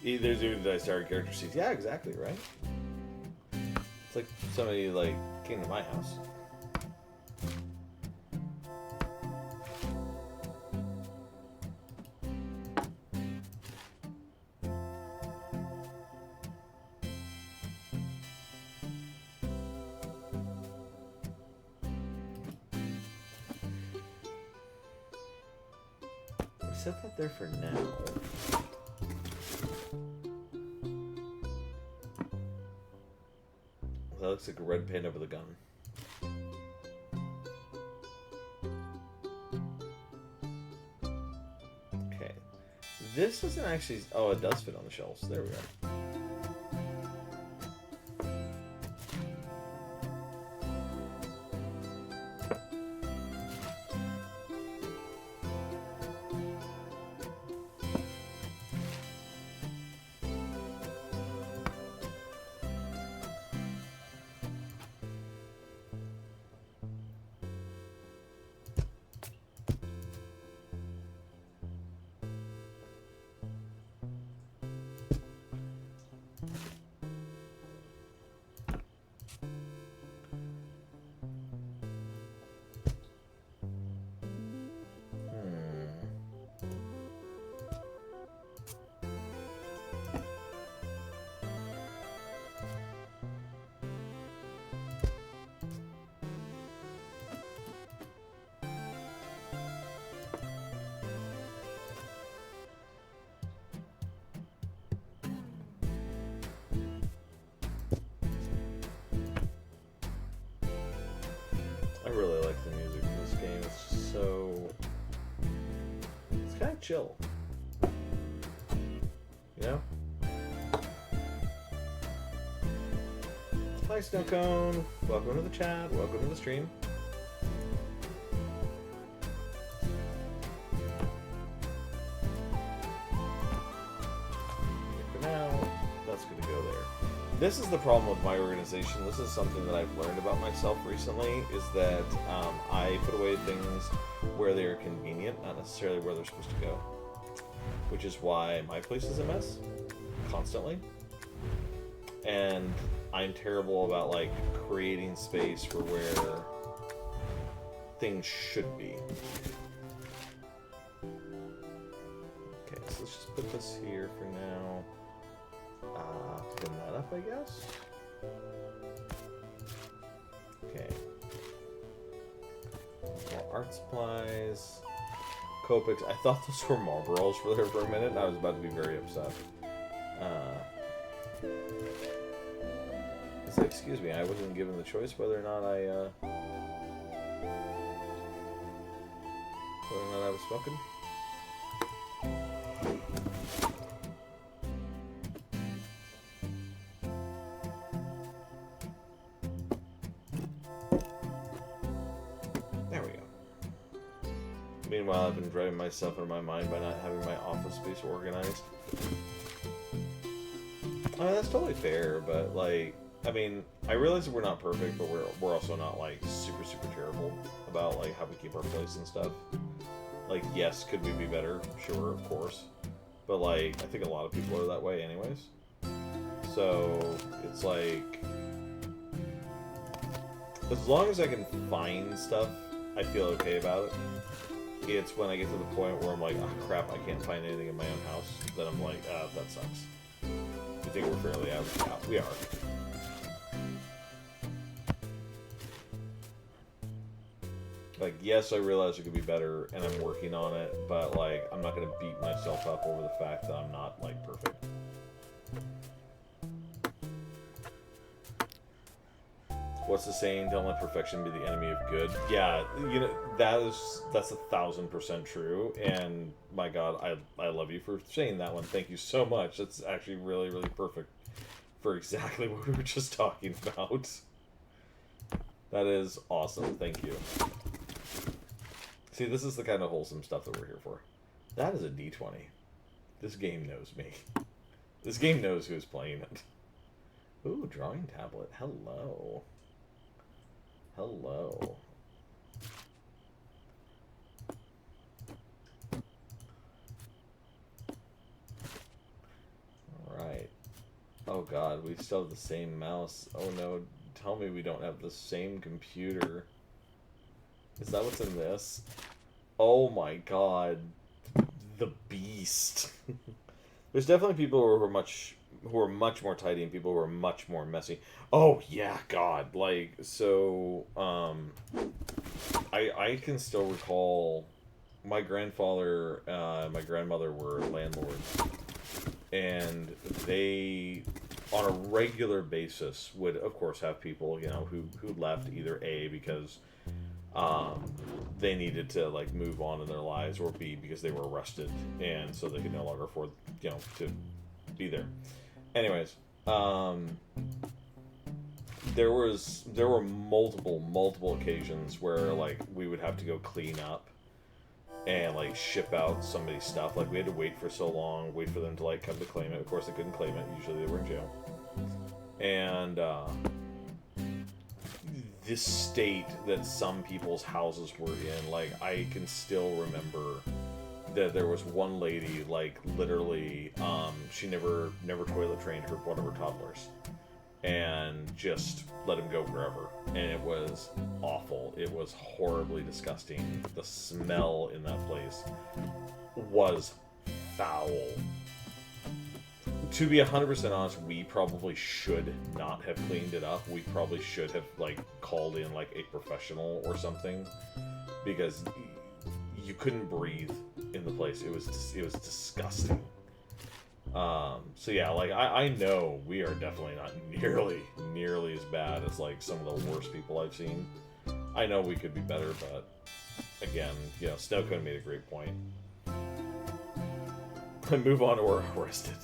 There's even dice tower character sheets. Yeah, exactly right. It's like somebody like came to my house. Set that there for now. That looks like a red paint over the gun. Okay. This doesn't actually... Oh, it does fit on the shelves. There we go. I really like the music in this game. It's just so... It's kind of chill. You know? Hi, Snow Cone. Welcome to the chat. Welcome to the stream. For now, that's going to go there. This is the problem with my organization. This is something that I've learned about myself recently, is that I put away things where they are convenient, not necessarily where they're supposed to go. Which is why my place is a mess, constantly. And I'm terrible about, like, creating space for where things should be. Okay, so let's just put this here for now. Pin that up, I guess. Okay. More art supplies. Copics. I thought those were Marlboros for there for a minute, and I was about to be very upset. So excuse me, I wasn't given the choice whether or not I was smoking. Meanwhile, I've been driving myself in my mind by not having my office space organized. I mean, that's totally fair, but, like, I mean, I realize that we're not perfect, but we're also not, like, super terrible about, like, how we keep our place and stuff. Like, yes, could we be better? Sure, of course. But, like, I think a lot of people are that way anyways. So, it's like... As long as I can find stuff, I feel okay about it. It's when I get to the point where I'm like, oh crap, I can't find anything in my own house, that I'm like, that sucks. You think we're fairly average? Yeah, we are. Like, yes, I realize it could be better, and I'm working on it, but, like, I'm not going to beat myself up over the fact that I'm not, like, perfect. What's the saying? Don't let perfection be the enemy of good. Yeah, that's 1,000% true. And my God, I love you for saying that one. Thank you so much. That's actually really, really perfect for exactly what we were just talking about. That is awesome. Thank you. See, this is the kind of wholesome stuff that we're here for. That is a D20. This game knows me. This game knows who's playing it. Ooh, drawing tablet. Hello. Hello. Alright. Oh god, we still have the same mouse. Oh no, tell me we don't have the same computer. Is that what's in this? Oh my god. The beast. There's definitely people who are much more tidy and people who are much more messy. Oh yeah, god. Like, so I can still recall my grandfather and my grandmother were landlords, and they on a regular basis would of course have people, who left either A because they needed to like move on in their lives, or B because they were arrested and so they could no longer afford to be there. Anyways, there were multiple occasions where like we would have to go clean up and like ship out somebody's stuff. Like we had to wait for so long, wait for them to like come to claim it. Of course they couldn't claim it, usually they were in jail. And this state that some people's houses were in, like I can still remember that there was one lady, like literally, she never toilet trained one of her toddlers, and just let him go wherever, and it was awful. It was horribly disgusting. The smell in that place was foul. To be 100% honest, we probably should not have cleaned it up. We probably should have like called in like a professional or something, because you couldn't breathe in the place. It was disgusting. So yeah, like I know we are definitely not nearly as bad as like some of the worst people I've seen. I know we could be better, but again, Snowcone made a great point. Move on or arrested.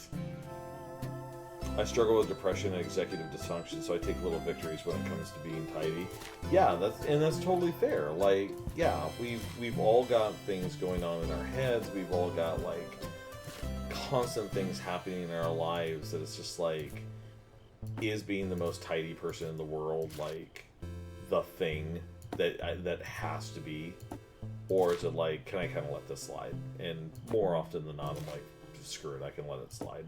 I struggle with depression and executive dysfunction, so I take little victories when it comes to being tidy. Yeah, that's totally fair. Like, yeah, we've all got things going on in our heads. We've all got like constant things happening in our lives that it's just like, is being the most tidy person in the world like the thing that has to be, or is it like, can I kind of let this slide? And more often than not, I'm like, screw it, I can let it slide.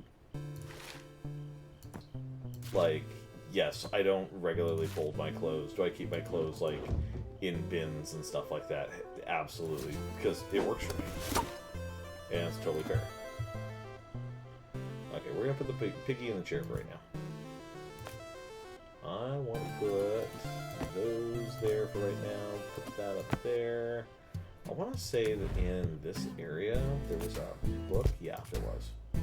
Like, yes, I don't regularly fold my clothes. Do I keep my clothes, like, in bins and stuff like that? Absolutely, because it works for me. And it's totally fair. Okay, we're going to put the piggy in the chair for right now. I want to put those there for right now. Put that up there. I want to say that in this area, there was a book. Yeah, there was. I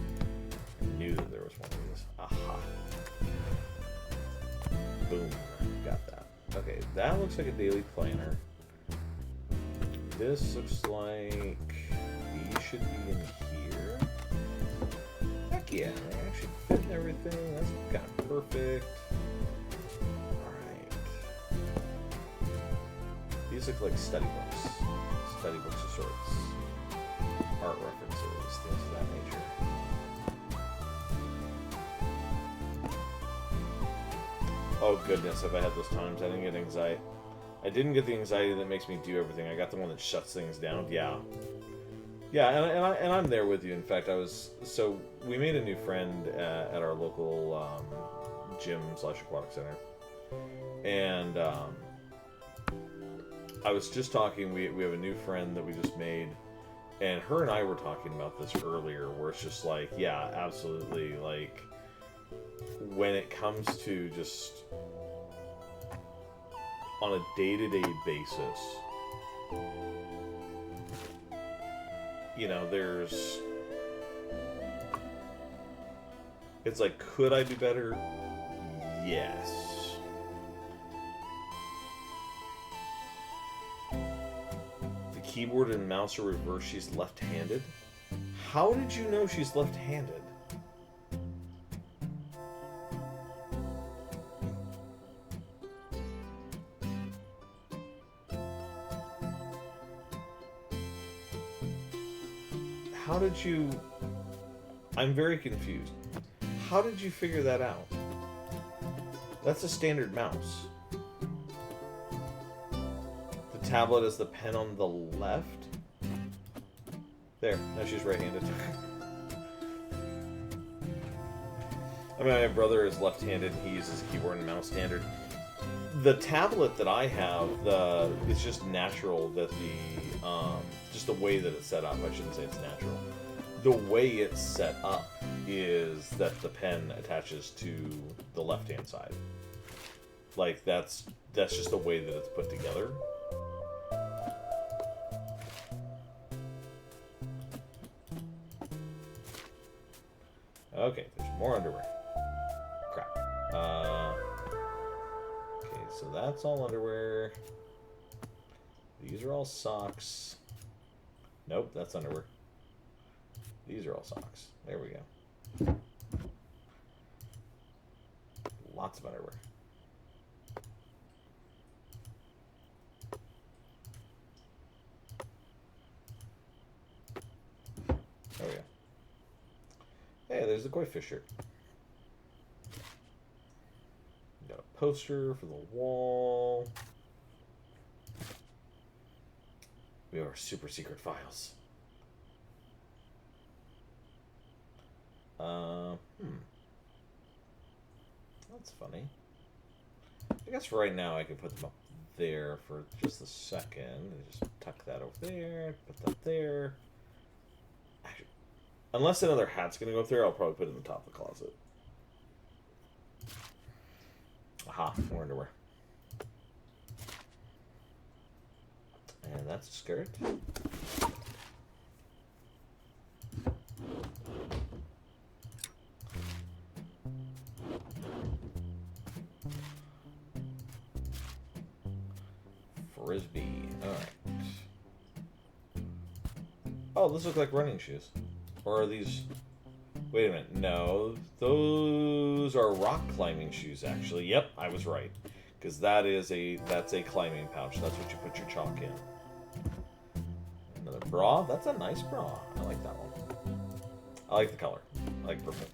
knew that there was one of these. Aha. Boom. Got that. Okay, that looks like a daily planner. This looks like these should be in here. Heck yeah, they actually fit and everything. That's kind of perfect. Alright. These look like study books. Study books of sorts. Art references, things of that nature. Oh goodness, have I had those times? I didn't get anxiety. I didn't get the anxiety that makes me do everything. I got the one that shuts things down. Yeah. Yeah, and I'm there with you. In fact, so we made a new friend at our local gym/aquatic center. And I was just talking, we have a new friend that we just made, and her and I were talking about this earlier, where it's just like, yeah, absolutely, like, when it comes to just on a day-to-day basis, it's like, could I be better? Yes. keyboard and mouse are reversed, she's left-handed? How did you know she's left-handed? How did you... I'm very confused. How did you figure that out? That's a standard mouse. The tablet is the pen on the left? There, now she's right-handed. I mean, my brother is left-handed, he uses keyboard and mouse standard. The tablet that I have, it's just natural that just the way that it's set up, I shouldn't say it's natural. The way it's set up is that the pen attaches to the left-hand side. Like, that's just the way that it's put together. Okay, there's more underwear. Crap. Okay, so that's all underwear. These are all socks. Nope, that's underwear. These are all socks. There we go. Lots of underwear. There we go. Hey, there's the koi fish shirt. Got a poster for the wall. We have our super secret files. That's funny. I guess for right now I can put them up there for just a second. And just tuck that over there, put that there. Actually, unless another hat's going to go up there, I'll probably put it in the top of the closet. Aha, more underwear. And that's a skirt. Frisbee. Alright. Oh, those look like running shoes. Or are these... Wait a minute. No. Those are rock climbing shoes, actually. Yep, I was right. Because that's a climbing pouch. That's what you put your chalk in. Another bra. That's a nice bra. I like that one. I like the color. I like purple.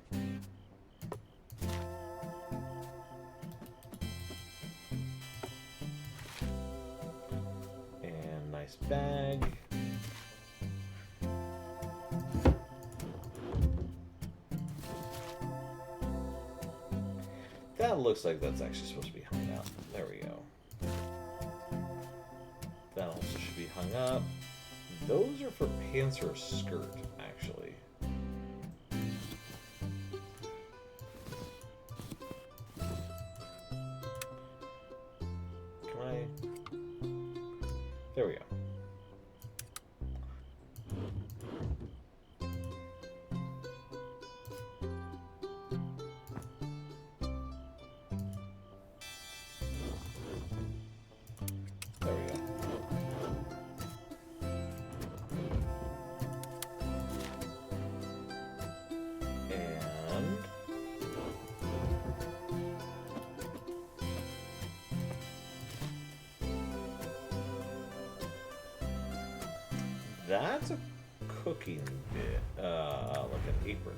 And nice bag. That looks like that's actually supposed to be hung up. There we go. That also should be hung up. Those are for pants or a skirt, actually. Can I... There we go. That's a cooking bit, like an apron.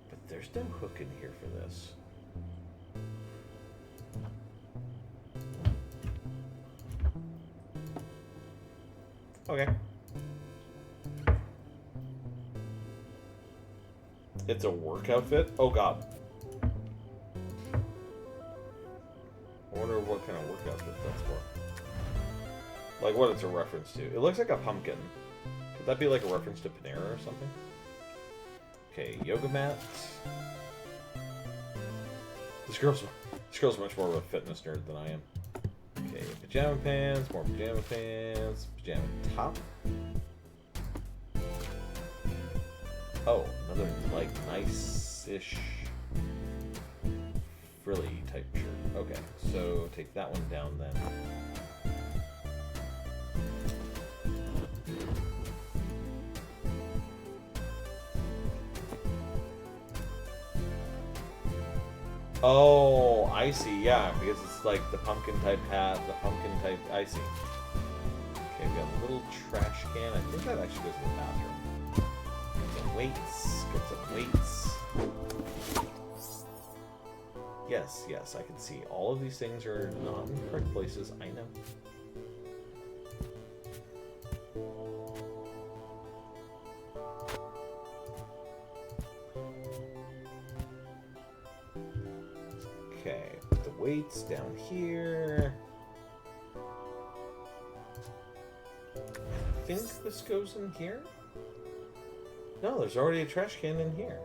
But there's no hook in here for this. Okay. It's a work outfit? Oh god. I wonder what kind of work outfit that's for. Like what it's a reference to. It looks like a pumpkin. Could that be like a reference to Panera or something? Okay, yoga mat. This girl's much more of a fitness nerd than I am. Okay, pajama pants, more pajama pants, pajama top. Oh, another like nice-ish frilly type shirt. Okay, so take that one down then. Oh, I see. Yeah, because it's like the pumpkin type hat, the pumpkin type. I see. Okay, we got a little trash can. I think that actually goes in the bathroom. Get some weights. Get some weights. Yes, yes, I can see. All of these things are not in the correct places. I know. Okay, put the weights down here. I think this goes in here? No, there's already a trash can in here.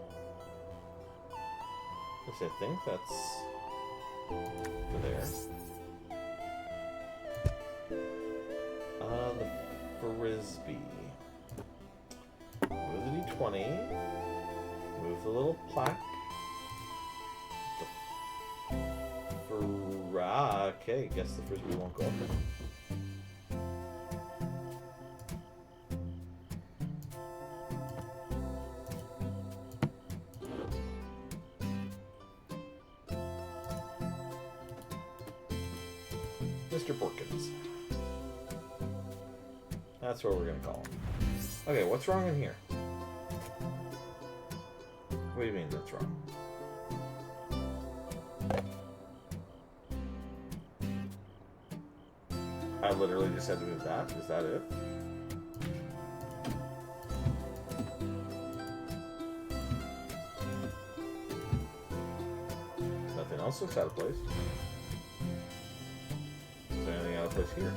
I think that's over there. The frisbee. Move the D20. Move the little plaque. Okay, guess the frisbee won't go up there. Mr. Porkins. That's what we're gonna call him. Okay, what's wrong in here? What do you mean that's wrong? I literally just had to move that. Is that it? Nothing else looks out of place. Is there anything out of place here?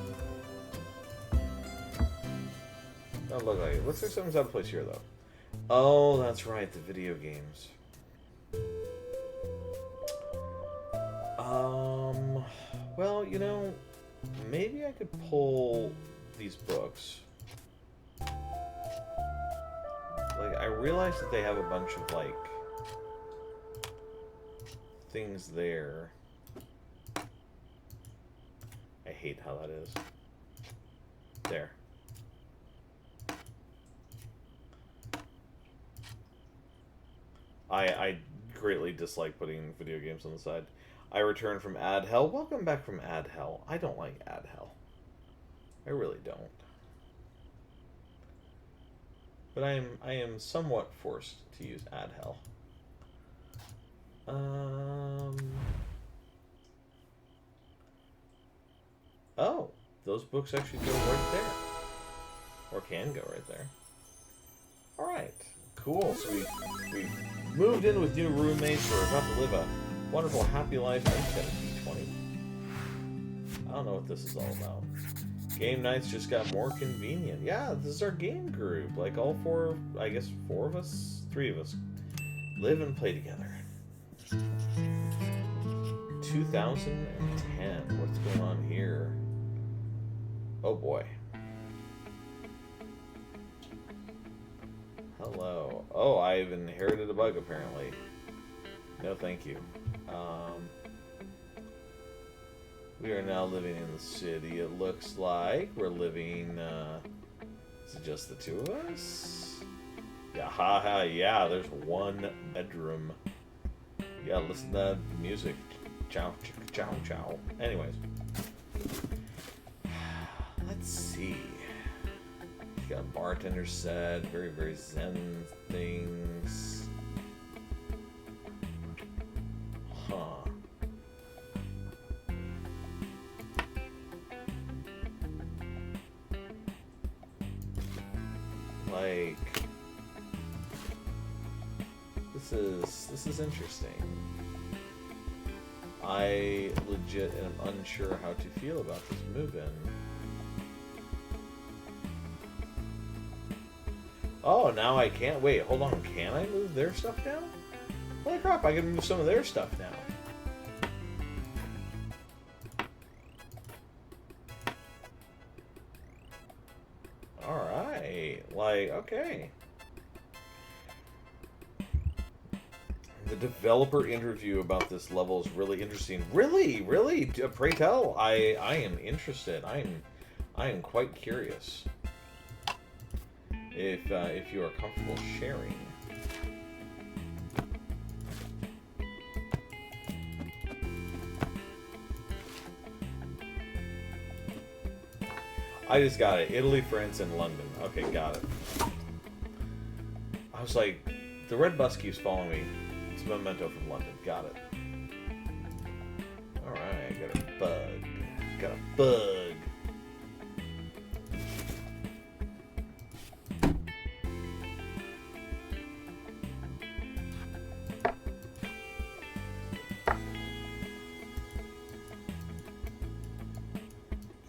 Doesn't look like it. Looks like something's out of place here, though. Oh, that's right. The video games. Well, you know, maybe I could pull these books. Like, I realize that they have a bunch of, like, things there. I hate how that is. There. I greatly dislike putting video games on the side. I return from Ad Hell. Welcome back from Ad Hell. I don't like Ad Hell. I really don't. But I am somewhat forced to use Ad Hell. Oh, those books actually go right there. Or can go right there. Alright. Cool. So we moved in with new roommates. We're about to live a wonderful, happy life. I just got a D20. I don't know what this is all about. Game nights just got more convenient. Yeah, this is our game group. Like all four, I guess 4 of us, 3 of us, live and play together. 2010. What's going on here? Oh boy. Hello. Oh, I've inherited a bug apparently. No, thank you. We are now living in the city. It looks like we're living. Is it just the 2 of us? Yeah, haha. Yeah, there's 1 bedroom. Yeah, listen to that music. Chow, chow, chow. Anyways, let's see. You got a bartender set, very, very zen things. Huh. Like, this is interesting. I legit am unsure how to feel about this move-in. Oh, now I can't. Wait, hold on. Can I move their stuff now? Holy crap, I can move some of their stuff now. Alright. Like, okay. The developer interview about this level is really interesting. Really? Really? Pray tell. I am interested. I am quite curious. if you are comfortable sharing. I just got it. Italy, France, and London. Okay, got it. I was like, the red bus keeps following me. It's a memento from London. Got it. Alright, got a bug. Got a bug.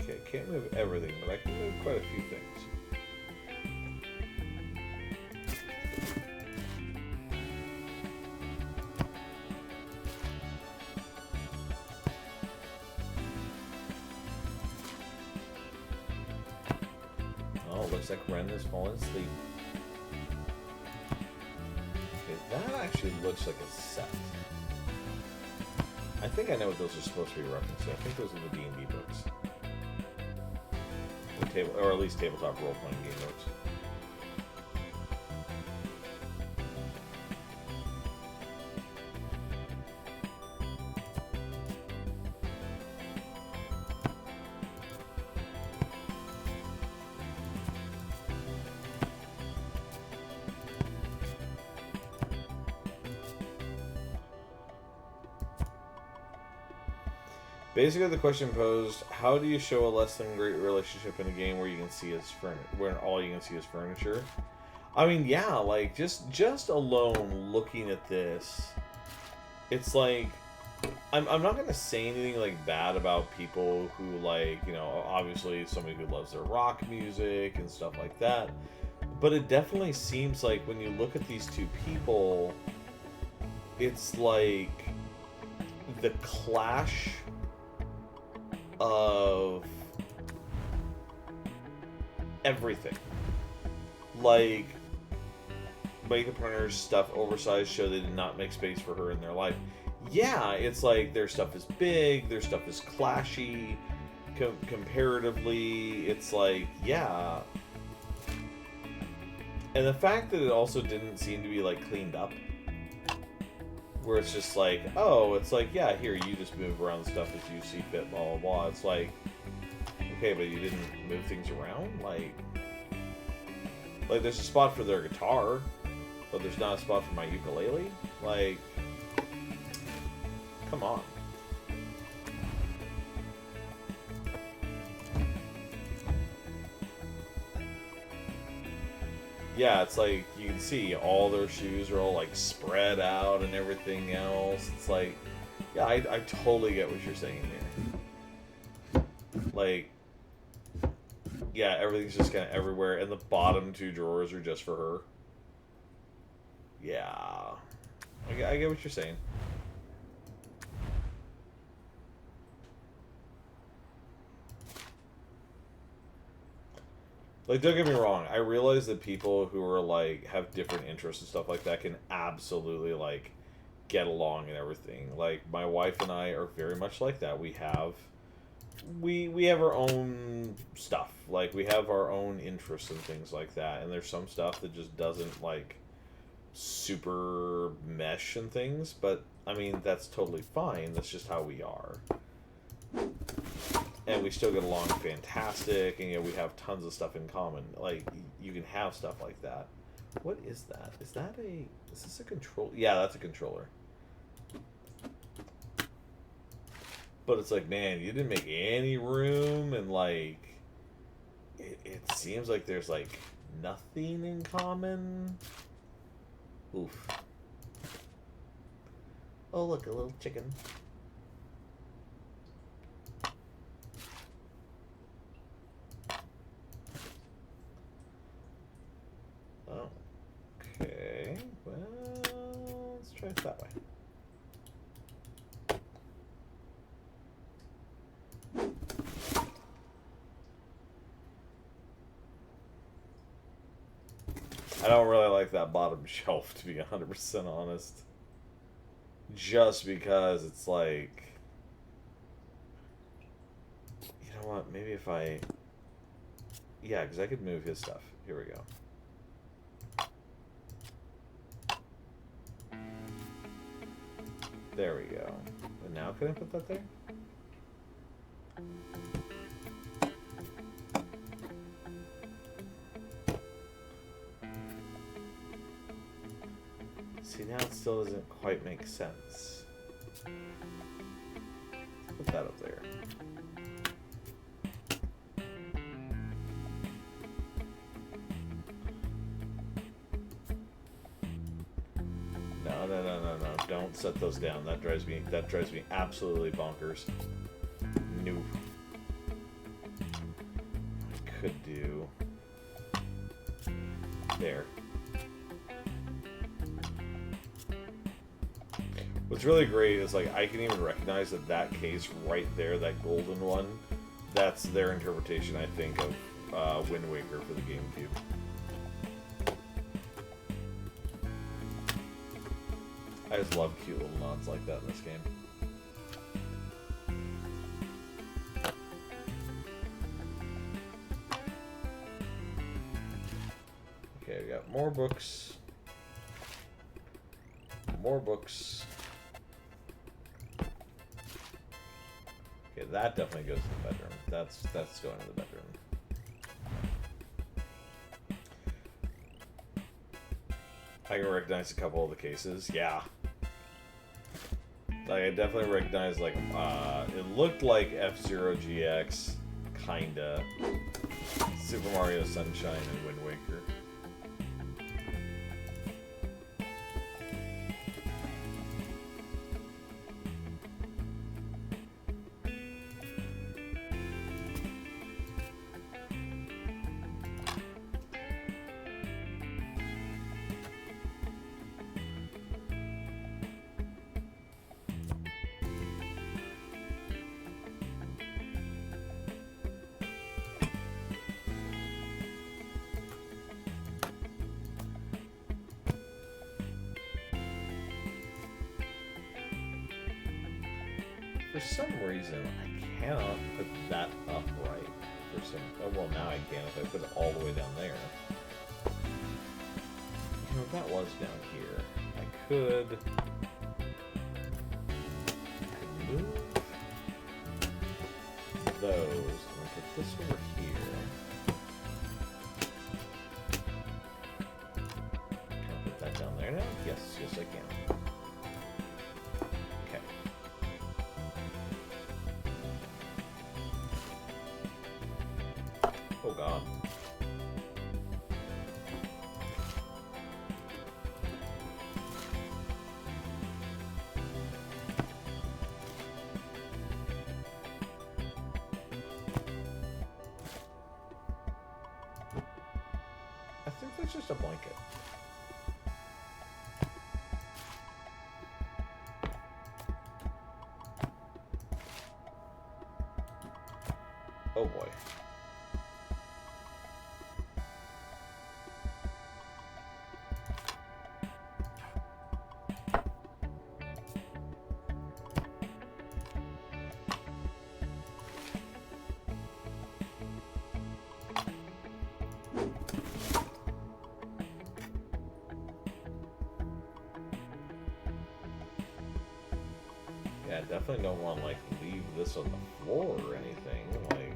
Okay, can't move everything, but I can move quite a few things. Looks like Ren has fallen asleep. Okay, that actually looks like a set. I think I know what those are supposed to be referencing. I think those are the D&D books. Or at least tabletop role-playing game books. Basically, the question posed: how do you show a less than great relationship in a game where you can see his where all you can see is furniture? I mean, yeah, like just alone looking at this, it's like I'm not gonna say anything like bad about people who like, you know, obviously somebody who loves their rock music and stuff like that, but it definitely seems like when you look at these two people, it's like the clash of everything. Like, makeup partner's stuff oversized show they did not make space for her in their life. Yeah, it's like their stuff is big, their stuff is clashy, comparatively. It's like, yeah. And the fact that it also didn't seem to be like cleaned up, where it's just like, oh, it's like, yeah, here, you just move around stuff as you see fit, blah, blah, blah. It's like, okay, but you didn't move things around? Like there's a spot for their guitar, but there's not a spot for my ukulele? Like, come on. Yeah, it's like, you can see all their shoes are all like spread out and everything else. It's like, yeah, I totally get what you're saying here. Like, yeah, everything's just kind of everywhere, and the bottom two drawers are just for her. Yeah, I get what you're saying. Like, don't get me wrong, I realize that people who are, like, have different interests and stuff like that can absolutely, like, get along and everything. Like, my wife and I are very much like that. We have our own stuff. Like, we have our own interests and things like that. And there's some stuff that just doesn't, like, super mesh and things. But, I mean, that's totally fine. That's just how we are. And we still get along fantastic, and, you know, we have tons of stuff in common. Like, you can have stuff like that. What is that? Is this a control? Yeah, that's a controller. But it's like, man, you didn't make any room, and, like, it seems like there's, like, nothing in common. Oof. Oh, look, a little chicken. Okay, well, let's try it that way. I don't really like that bottom shelf, to be 100% honest. Just because it's like... You know what, maybe if I... Yeah, because I could move his stuff. Here we go. There we go. And now can I put that there? See, now it still doesn't quite make sense. Put that up there. No. Don't set those down. That drives me absolutely bonkers. Nope. I could do there. What's really great is, like, I can even recognize that case right there, that golden one, that's their interpretation, I think, of Wind Waker for the GameCube. I just love cute little nods like that in this game. Okay, we got more books. More books. Okay, that definitely goes to the bedroom. That's going to the bedroom. I can recognize a couple of the cases. Yeah. Like, I definitely recognize, like, it looked like F-Zero GX, kinda. Super Mario Sunshine and Wind Waker. For some reason, I cannot put that upright. For some, oh, well, now I can if I put it all the way down there. You know, if that was down here, I could move those and put this over here. Can I put that down there now? Yes, yes, I can. Oh god. I think that's just a blanket. Oh boy. Yeah, definitely don't want to, like, leave this on the floor or anything. Like,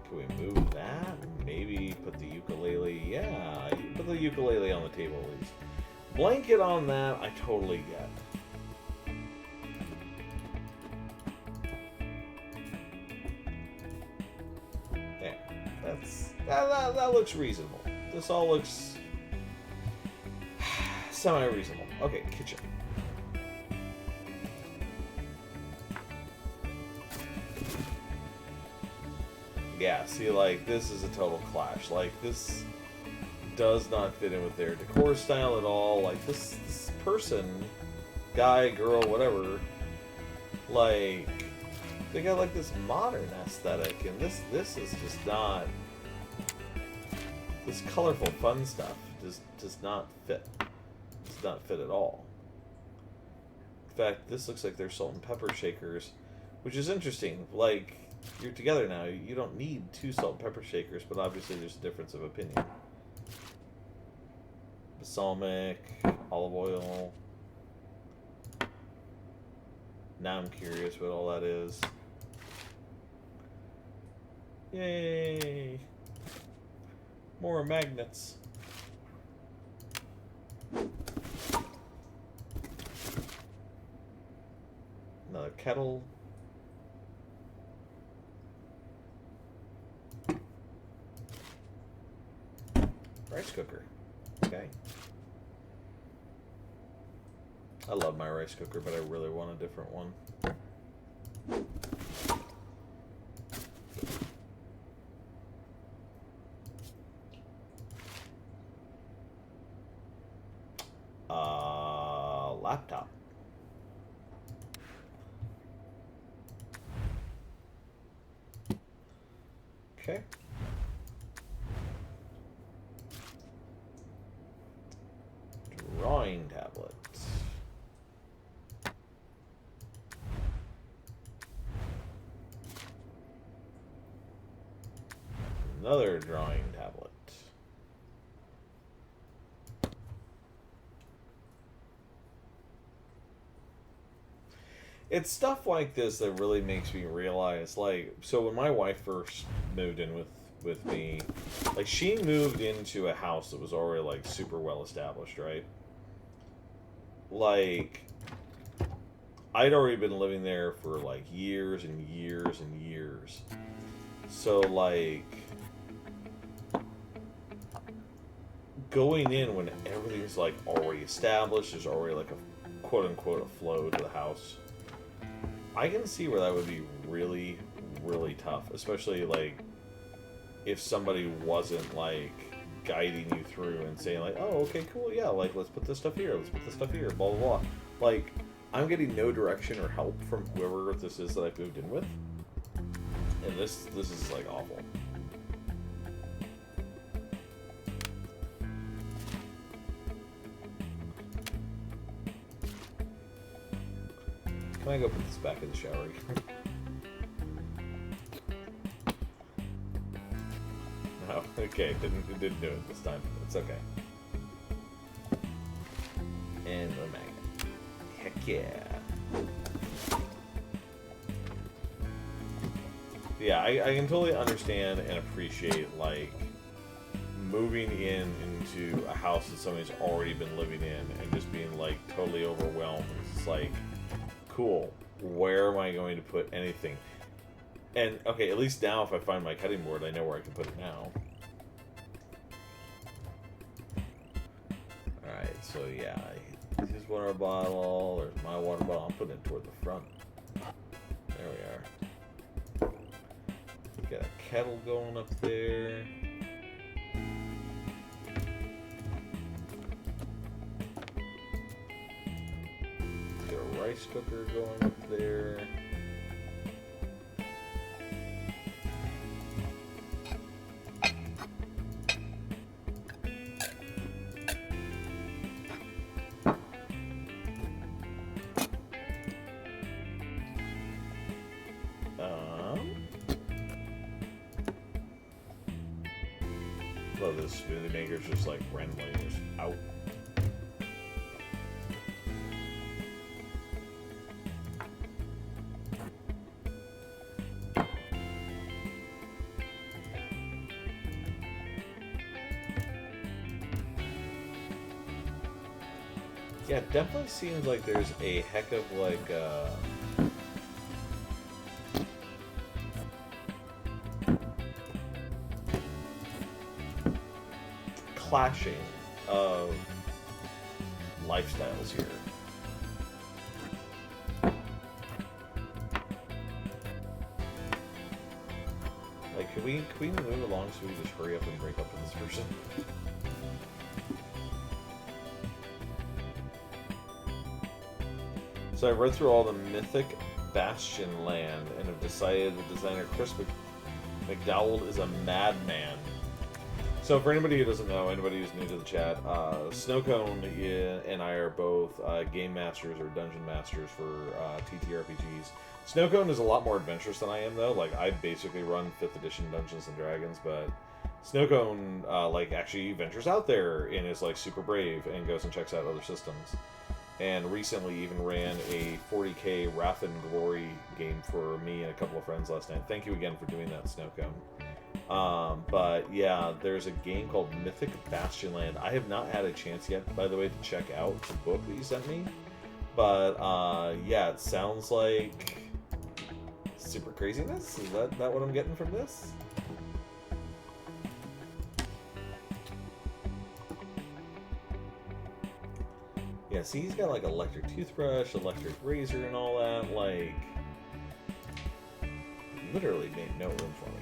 can we move that? Maybe put the ukulele. Yeah, you can put the ukulele on the table at least. Blanket on that, I totally get. Yeah, that looks reasonable. This all looks semi-reasonable. Okay, kitchen. Yeah, see, like, this is a total clash. Like, this does not fit in with their decor style at all. Like, this person, guy, girl, whatever, like, they got, like, this modern aesthetic, and this is just not, this colorful, fun stuff does not fit. Does not fit at all. In fact, this looks like they're salt and pepper shakers, which is interesting. Like, you're together now. You don't need 2 salt and pepper shakers, but obviously there's a difference of opinion. Balsamic, olive oil. Now I'm curious what all that is. Yay! More magnets. Another kettle. Rice cooker. Okay. I love my rice cooker, but I really want a different one. Laptop. Okay. Drawing tablet. Another drawing tablet. It's stuff like this that really makes me realize, like, so when my wife first moved in with me, like, she moved into a house that was already, like, super well established, right? Like, I'd already been living there for, like, years and years and years. So, like, going in when everything's, like, already established, there's already, like, a quote-unquote a flow to the house, I can see where that would be really, really tough, especially, like, if somebody wasn't, like, guiding you through and saying, like, oh, okay, cool, yeah, like, let's put this stuff here, let's put this stuff here, blah, blah, blah. Like, I'm getting no direction or help from whoever this is that I've moved in with, and this is, like, awful. Can I go put this back in the shower again? No, okay, it didn't do it this time. It's okay. And a magnet. Heck yeah. Yeah, I can totally understand and appreciate, like, moving into a house that somebody's already been living in and just being, like, totally overwhelmed. It's like, cool, where am I going to put anything? And, okay, at least now if I find my cutting board, I know where I can put it now. Alright, so yeah, here's water bottle, there's my water bottle, I'm putting it toward the front. There we are. Got a kettle going up there. Got a rice cooker going up there. Love this smoothie maker's just like randomly just out. Yeah, it definitely seems like there's a heck of like clashing of lifestyles here. Like, can we move along so we just hurry up and break up with this person? So I've read through all the mythic Bastion land and have decided the designer Chris McDowell is a madman. So for anybody who doesn't know, anybody who's new to the chat, Snowcone and I are both game masters or dungeon masters for TTRPGs. Snowcone is a lot more adventurous than I am, though. Like, I basically run 5th edition Dungeons and Dragons, but Snowcone like actually ventures out there and is like super brave and goes and checks out other systems. and recently even ran a 40k Wrath and Glory game for me and a couple of friends last night. Thank you again for doing that, Snowcone. But yeah, there's a game called Mythic Bastionland. I have not had a chance yet, by the way, to check out the book that you sent me. But yeah, it sounds like super craziness. Is that what I'm getting from this? Yeah, see, he's got like electric toothbrush, electric razor, and all that. Like, literally made no room for me.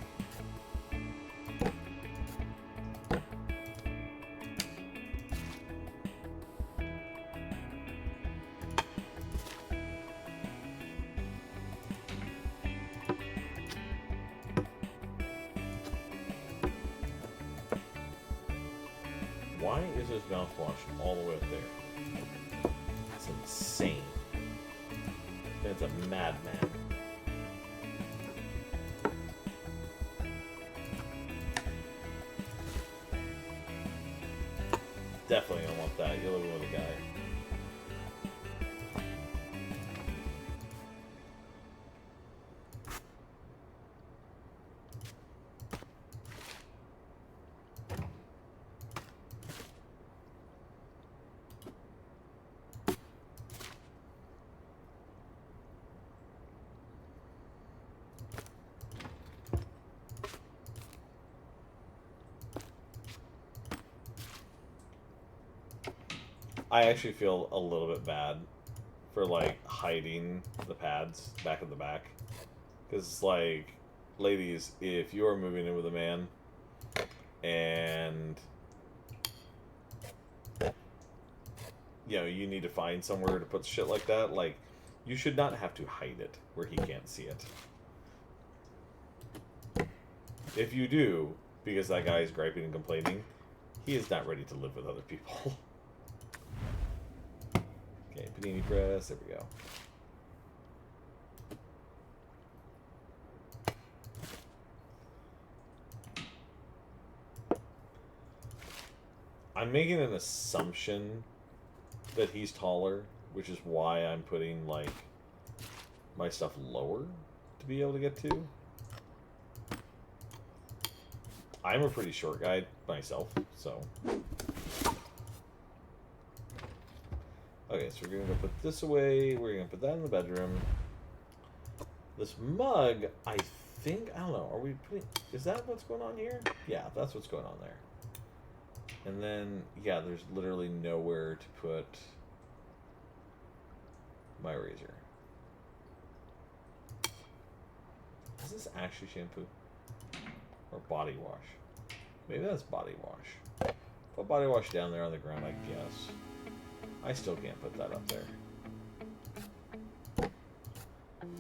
Why is his mouthwash all the way up there? That's insane. It's a madman. Definitely don't want that. You're living with a guy. I actually feel a little bit bad for, like, hiding the pads back in the back. Because, like, ladies, if you're moving in with a man and, you know, you need to find somewhere to put shit like that, like, you should not have to hide it where he can't see it. If you do, because that guy is griping and complaining, he is not ready to live with other people. Okay, panini press, there we go. I'm making an assumption that he's taller, which is why I'm putting, like, my stuff lower to be able to get to. I'm a pretty short guy myself, so... Okay, so we're going to put this away. We're going to put that in the bedroom. This mug, I think... I don't know. Are we putting... Is that what's going on here? Yeah, that's what's going on there. And then, yeah, there's literally nowhere to put my razor. Is this actually shampoo? Or body wash? Maybe that's body wash. Put body wash down there on the ground, I guess. I still can't put that up there.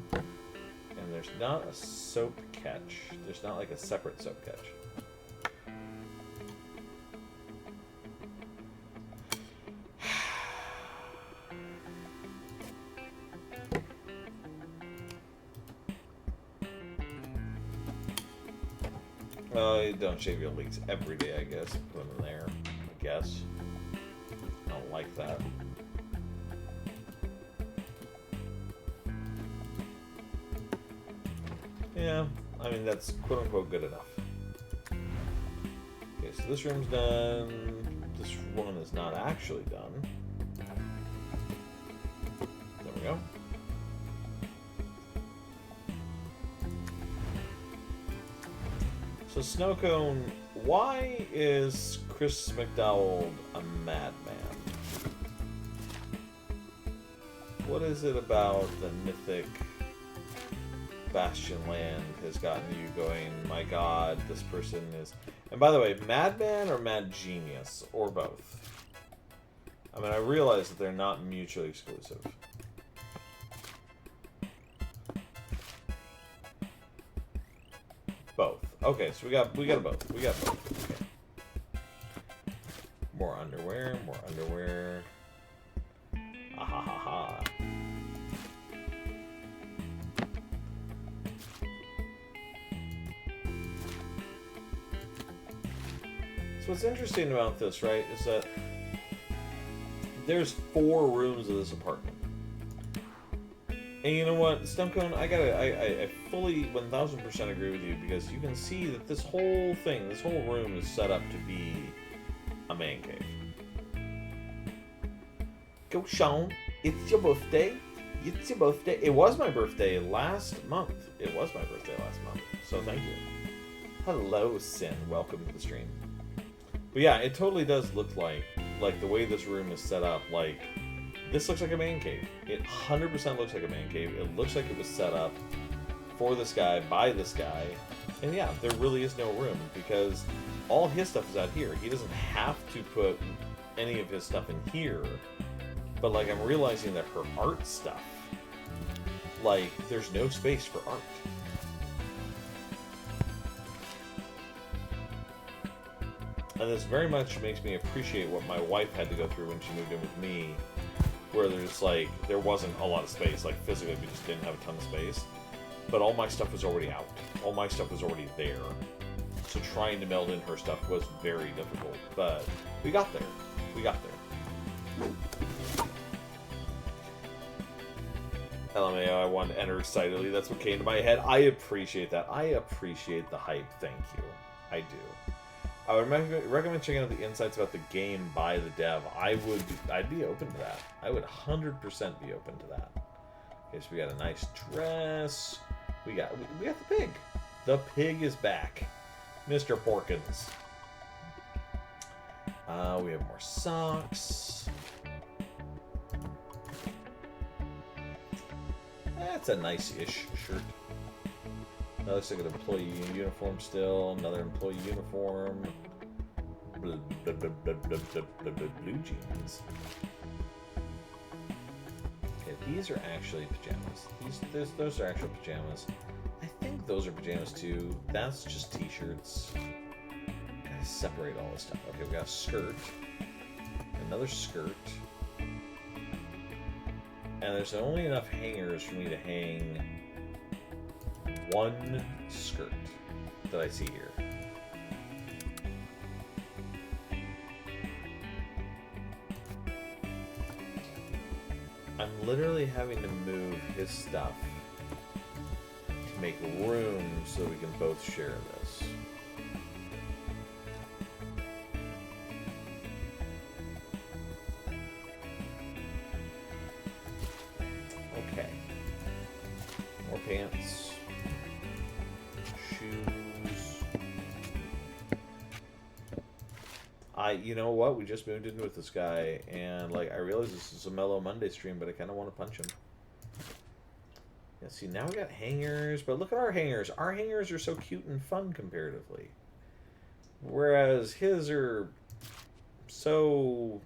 And there's not a soap catch. There's not like a separate soap catch. You don't shave your legs every day, I guess. Put them in there, I guess. I don't like that. Yeah, I mean, that's quote-unquote good enough. Okay, so this room's done. This one is not actually done. There we go. So, Snowcone, why is Chris McDowell a madman? What is it about the mythic Bastionland has gotten you going, my god, this person is... And by the way, madman or mad genius? Or both? I mean, I realize that they're not mutually exclusive. Both. Okay, so we got both. We got both. Okay. More underwear, more underwear. Ah ha ha ha. So what's interesting about this, right, is that there's 4 rooms of this apartment. And you know what, Stumcone, I fully 1000% agree with you, because you can see that this whole thing, this whole room is set up to be a man cave. Go, Sean. It's your birthday. It's your birthday. It was my birthday last month. So thank you. Hello, Sin. Welcome to the stream. But yeah, it totally does look like the way this room is set up, like, this looks like a man cave. It 100% looks like a man cave. It looks like it was set up for this guy, by this guy. And yeah, there really is no room, because all his stuff is out here. He doesn't have to put any of his stuff in here. But, like, I'm realizing that her art stuff, like, there's no space for art. And this very much makes me appreciate what my wife had to go through when she moved in with me, where there's, like, there wasn't a lot of space. Like, physically, we just didn't have a ton of space. But all my stuff was already out. All my stuff was already there. So trying to meld in her stuff was very difficult. But we got there. We got there. LMAO, I wanted to enter excitedly. That's what came to my head. I appreciate that. I appreciate the hype. Thank you. I do. I would recommend checking out the insights about the game by the dev. I'd be open to that. I would 100% be open to that. Okay, so we got a nice dress. We got the pig. The pig is back. Mr. Porkins. We have more socks. That's a nice-ish shirt. That looks like an employee uniform still. Another employee uniform. Blue jeans. Okay, these are actually pajamas. Those are actual pajamas. I think those are pajamas too. That's just t-shirts. Gotta separate all this stuff. Okay, we got a skirt. Another skirt. And there's only enough hangers for me to hang one skirt that I see here. I'm literally having to move his stuff to make room so we can both share this. Okay. More pants. Shoes. You know what? We just moved in with this guy, and like I realize this is a Mellow Monday stream, but I kind of want to punch him. Yeah, see, now we got hangers, but look at our hangers. Our hangers are so cute and fun comparatively, whereas his are so.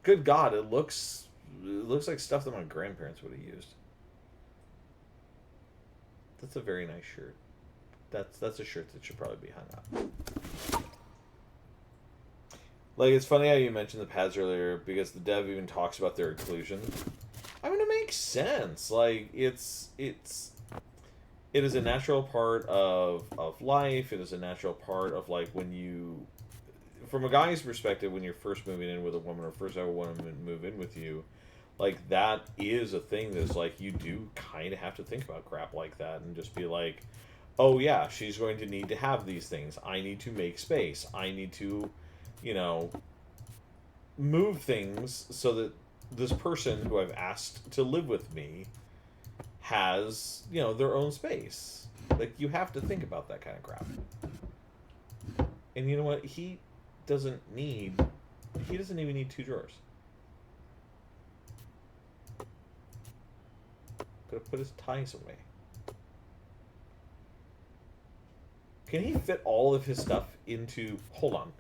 Good God, it looks like stuff that my grandparents would have used. That's a very nice shirt. That's a shirt that should probably be hung up. Like, it's funny how you mentioned the pads earlier, because the dev even talks about their inclusion. I mean, it makes sense. Like, it is a natural part of life. It is a natural part of, like, when you, from a guy's perspective, when you're first moving in with a woman, or first have a woman move in with you, like, that is a thing that's, like, you do kind of have to think about crap like that, and just be like, oh yeah, she's going to need to have these things. I need to make space. I need to, you know, move things so that this person who I've asked to live with me has, you know, their own space. Like, you have to think about that kind of crap. And you know what? He doesn't even need 2 drawers. Could have put his ties away. Can he fit all of his stuff into... Hold on.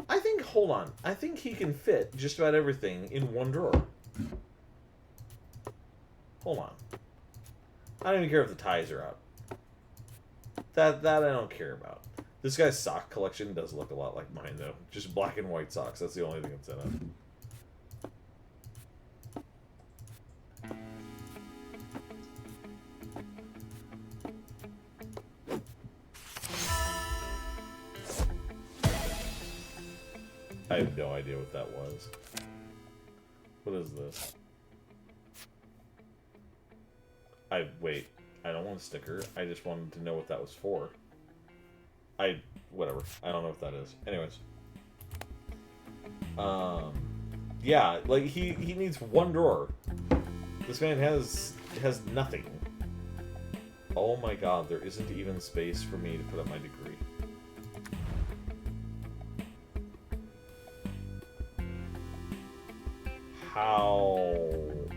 I think he can fit just about everything in one drawer. Hold on. I don't even care if the ties are out. That I don't care about. This guy's sock collection does look a lot like mine, though. Just black and white socks. That's the only thing that's in it. I have no idea what that was. What is this? Wait. I don't want a sticker. I just wanted to know what that was for. Whatever. I don't know what that is. Anyways. Yeah, like, he needs one drawer. This man has nothing. Oh my god, there isn't even space for me to put up my degree. How?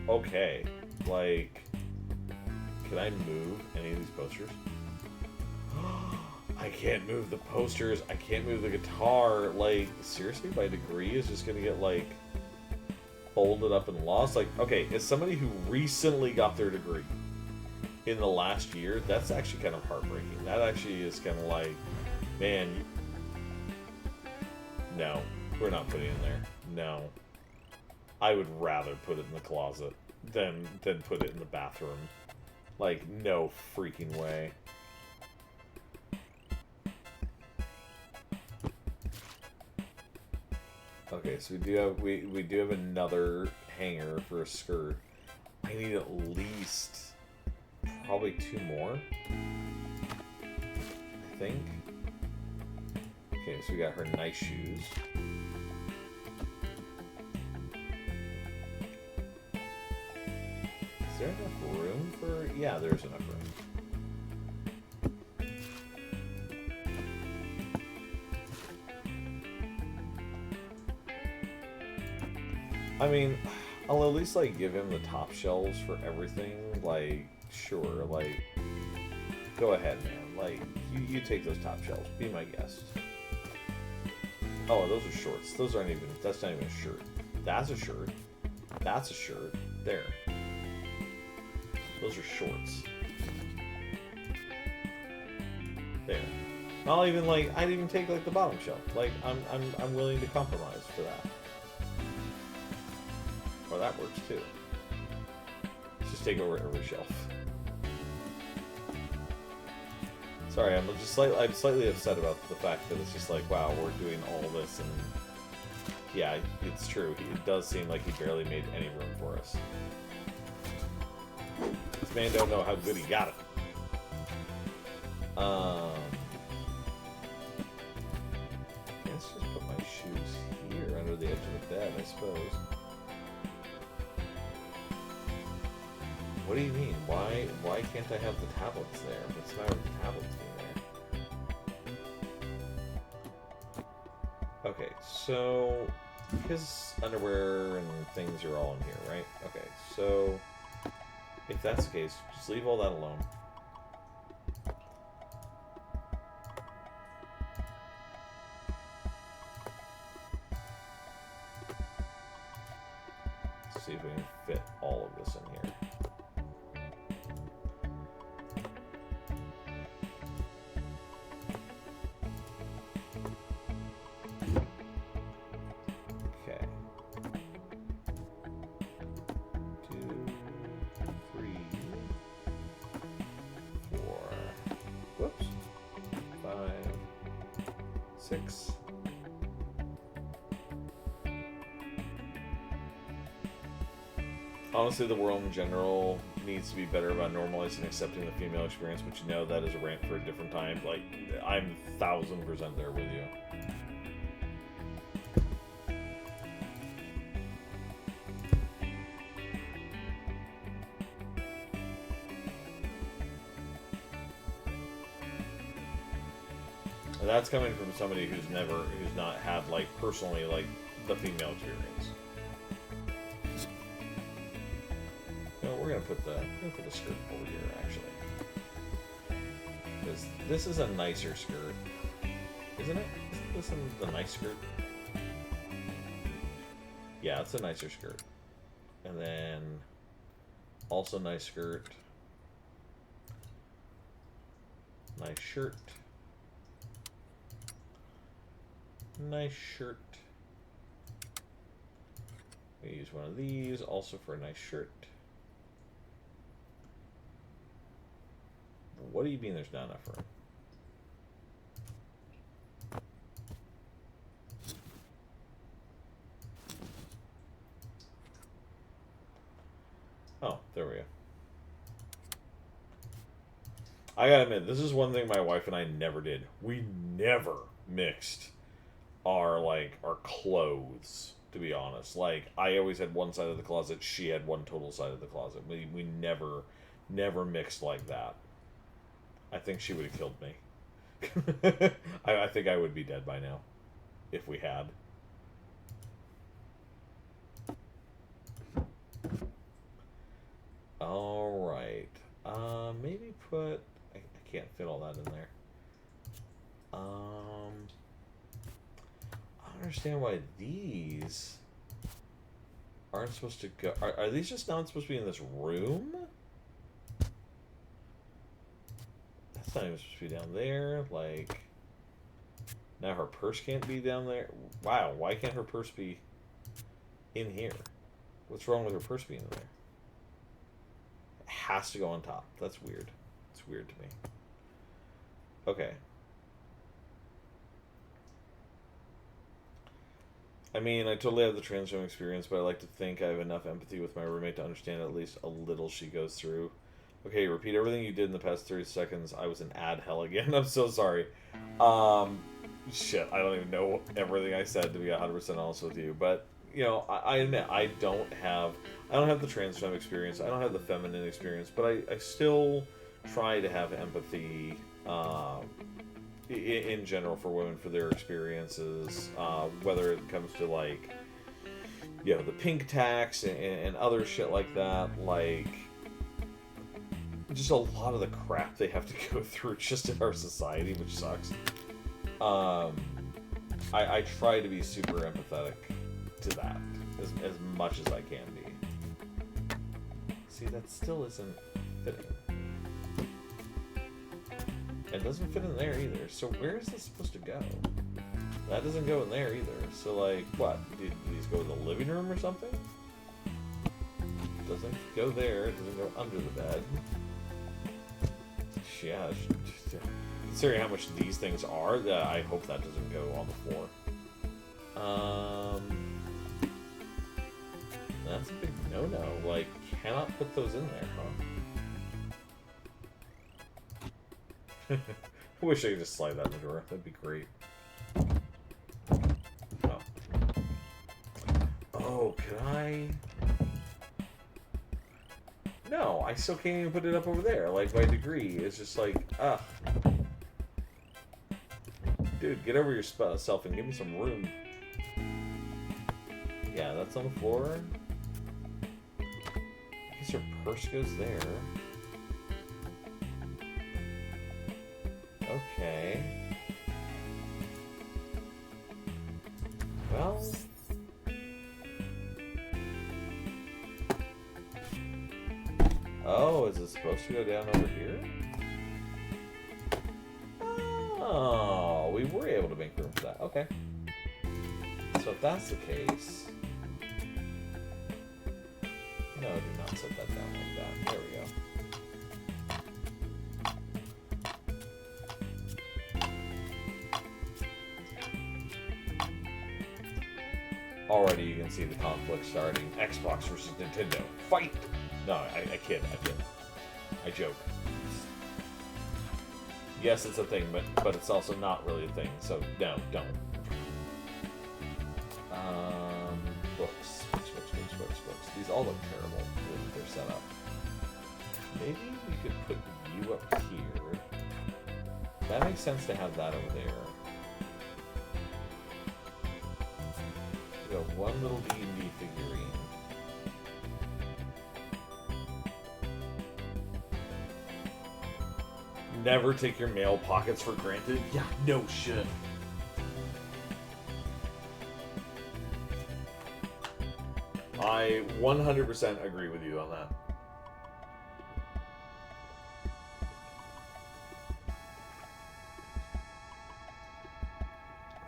Okay. Like, can I move any of these posters? I can't move the posters. I can't move the guitar. Like, seriously? My degree is just gonna get, like, folded up and lost? Like, okay, as somebody who recently got their degree in the last year, that's actually kind of heartbreaking. That actually is kind of like, man, no, we're not putting it in there. No. I would rather put it in the closet than put it in the bathroom. Like, no freaking way. Okay, so we do have another hanger for a skirt. I need at least probably 2 more, I think. Okay, so we got her nice shoes. Is there enough room for... Yeah, there's enough room. I mean, I'll at least, like, give him the top shelves for everything. Like, sure, like, go ahead, man. Like, you take those top shelves. Be my guest. Oh, those are shorts. Those aren't even... That's not even a shirt. That's a shirt. That's a shirt. There. Those are shorts. There. I'll even, like... I'd even take, like, the bottom shelf. Like, I'm willing to compromise for that. Well, that works too. Let's just take over every shelf. Sorry, I'm slightly upset about the fact that it's just like, wow, we're doing all this, and yeah, it's true. It does seem like he barely made any room for us. This man don't know how good he got it. Let's just put my shoes here under the edge of the bed, I suppose. What do you mean? Why can't I have the tablets there? What's the matter with the tablets being there? Okay, so his underwear and things are all in here, right? Okay, so if that's the case, just leave all that alone. Let's see if we can fit all of this in here. Honestly, the world in general needs to be better about normalizing and accepting the female experience, but you know that is a rant for a different time. Like, I'm 1000% there with you. And that's coming from somebody who's not had, like, personally, like, the female experience. We're gonna put the skirt over here, actually. Because this is a nicer skirt, isn't it? Isn't this the nice skirt? Yeah, it's a nicer skirt. And then also nice skirt, nice shirt, nice shirt. We use one of these also for a nice shirt. What do you mean there's not enough room? There we go. I gotta admit, this is one thing my wife and I never did. We never mixed our clothes, to be honest. Like, I always had one side of the closet, she had one total side of the closet. We never mixed like that. I think she would have killed me. I think I would be dead by now if we had. Alright. Maybe put... I can't fit all that in there. I don't understand why these aren't supposed to go... Are these just not supposed to be in this room? That's not even supposed to be down there. Like... Now her purse can't be down there? Wow, why can't her purse be in here? What's wrong with her purse being in there? It has to go on top. That's weird. It's weird to me. Okay. I mean, I totally have the trans home experience, but I like to think I have enough empathy with my roommate to understand at least a little she goes through. Okay, repeat everything you did in the past 30 seconds. I was in ad hell again. I'm so sorry. Shit, I don't even know everything I said, to be 100% honest with you. But, you know, I admit, I don't have the trans femme experience. I don't have the feminine experience, but I still try to have empathy in general for women, for their experiences, whether it comes to, like, you know, the pink tax and other shit like that, like, just a lot of the crap they have to go through just in our society, which sucks. I try to be super empathetic to that as much as I can be. See, that still isn't fitting. It doesn't fit in there either. So where is this supposed to go? That doesn't go in there either. So, like, what? Do these go in the living room or something? It doesn't go there. It doesn't go under the bed. Yeah, considering how much these things are, I hope that doesn't go on the floor. That's a big no-no. Like, cannot put those in there, huh? I wish I could just slide that in the drawer. That'd be great. Oh, could I? No, I still can't even put it up over there. Like, my degree is just like, dude, get over yourself and give me some room. Yeah, that's on the floor. I guess her purse goes there. Okay. Well... Oh, is it supposed to go down over here? Oh, we were able to make room for that. Okay. So if that's the case... No, do not set that down like that. There we go. Already you can see the conflict starting. Xbox versus Nintendo. Fight! No, I kid. I joke. Yes, it's a thing, but it's also not really a thing, so no, don't. Books. These all look terrible when they're set up. Maybe we could put you up here. That makes sense to have that over there. We got one little D&D figurine. Never take your mail pockets for granted. Yeah, no shit. I 100% agree with you on that.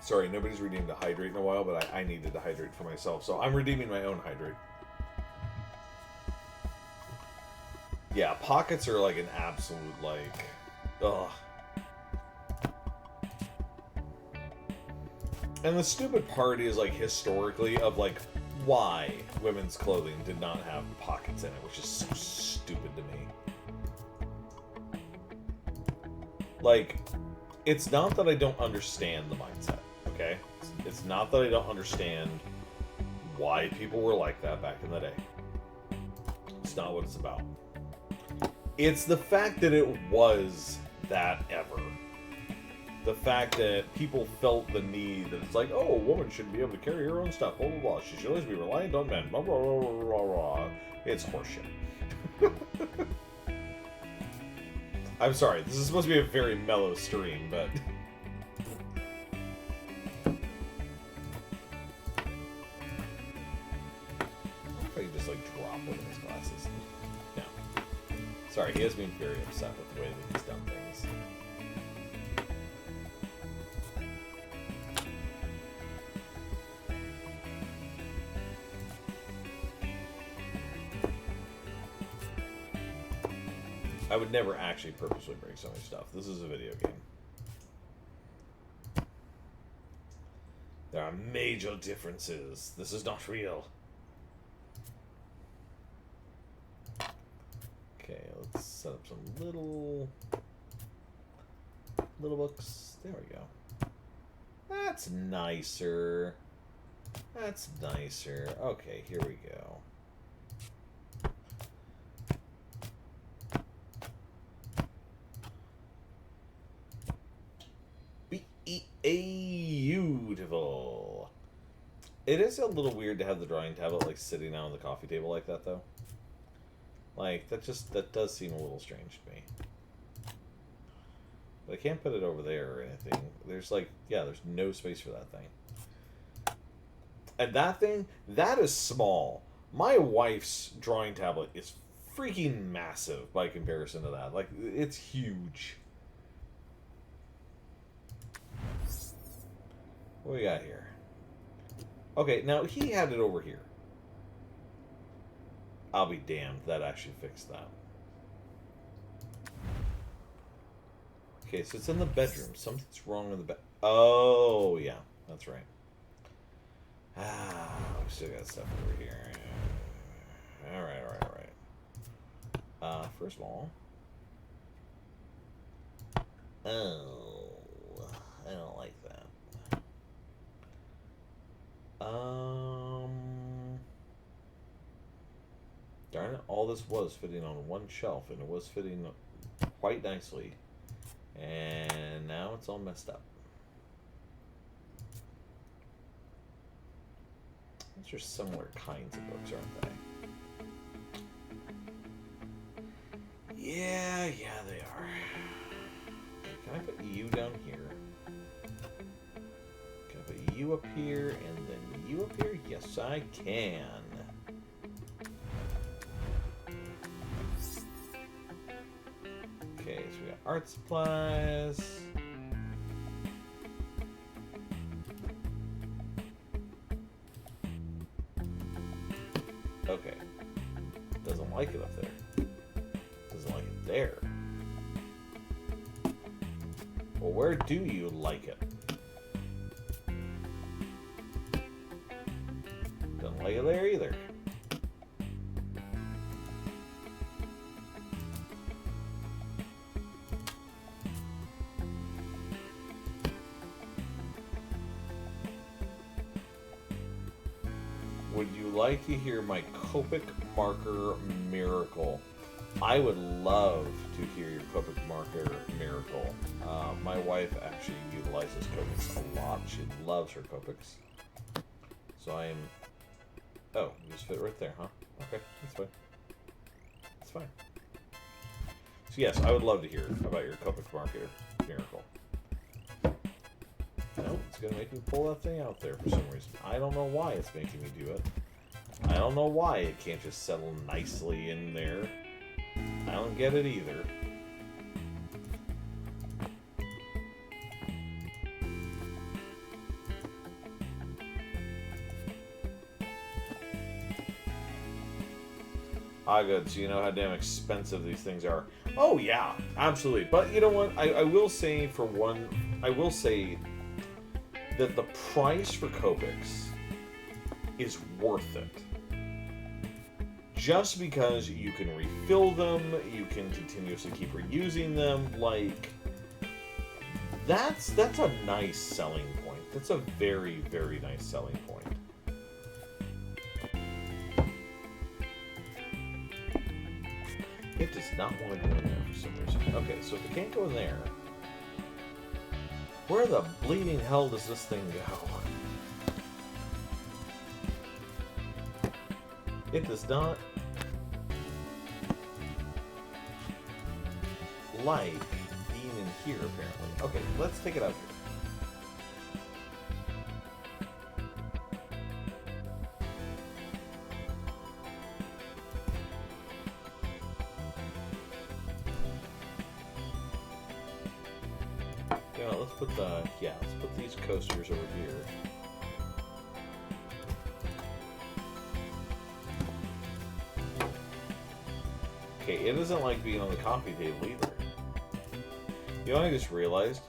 Sorry, nobody's redeemed a hydrate in a while, but I needed to hydrate for myself, so I'm redeeming my own hydrate. Yeah, pockets are like an absolute, like... Ugh. And the stupid part is, like, historically, of, like, why women's clothing did not have pockets in it, which is so stupid to me. Like, it's not that I don't understand the mindset, okay? It's not that I don't understand why people were like that back in the day. It's not what it's about. It's the fact that it was that ever. The fact that people felt the need that it's like, oh, a woman shouldn't be able to carry her own stuff, blah, blah, blah. She should always be reliant on men, blah, blah, blah, blah, blah, blah. It's horseshit. I'm sorry, this is supposed to be a very mellow stream, but... I can just, like, drop one of his glasses. No. Sorry, he has been very upset with the way that he's done things. I would never actually purposely break so much stuff. This is a video game. There are major differences. This is not real. Okay, let's set up some little books. There we go. That's nicer. That's nicer. Okay, here we go. Beautiful. It is a little weird to have the drawing tablet like sitting out on the coffee table like that, though. Like, that does seem a little strange to me. But I can't put it over there or anything. There's like, yeah, there's no space for that thing. And that thing, that is small. My wife's drawing tablet is freaking massive by comparison to that. Like, it's huge. What we got here? Okay, now he had it over here. I'll be damned, that actually fixed that. Okay, so it's in the bedroom. Something's wrong in the bed. Oh, yeah, that's right. Ah, we still got stuff over here. Alright. First of all... Oh, I don't like that. Darn it, all this was fitting on one shelf, and it was fitting quite nicely. And now it's all messed up. These are similar kinds of books, aren't they? Yeah, they are. Can I put you down here? Can I put you up here, and then you up here? Yes, I can. Okay, so we got art supplies. Okay. Doesn't like it up there. Doesn't like it there. Well, where do you like it? Doesn't like it there either. Would you like to hear my Copic marker miracle? I would love to hear your Copic marker miracle. My wife actually utilizes Copics a lot. She loves her Copics. So I am... Oh, you just fit right there, huh? Okay, that's fine. That's fine. So yes, I would love to hear about your Copic marker miracle. No, it's going to make me pull that thing out there for some reason. I don't know why it's making me do it. I don't know why it can't just settle nicely in there. I don't get it either. Good, so you know how damn expensive these things are. Oh yeah, absolutely. But you know what? I will say for one, I will say that the price for Copics is worth it. Just because you can refill them, you can continuously keep reusing them, like, that's a nice selling point. That's a very, very nice selling point. It does not want to go in there for some reason. Okay, so if it can't go in there, where the bleeding hell does this thing go? It does not like being in here, apparently. Okay, let's take it out here. You know, let's put these coasters over here. Okay, it doesn't like being on the coffee table either. You know what I just realized?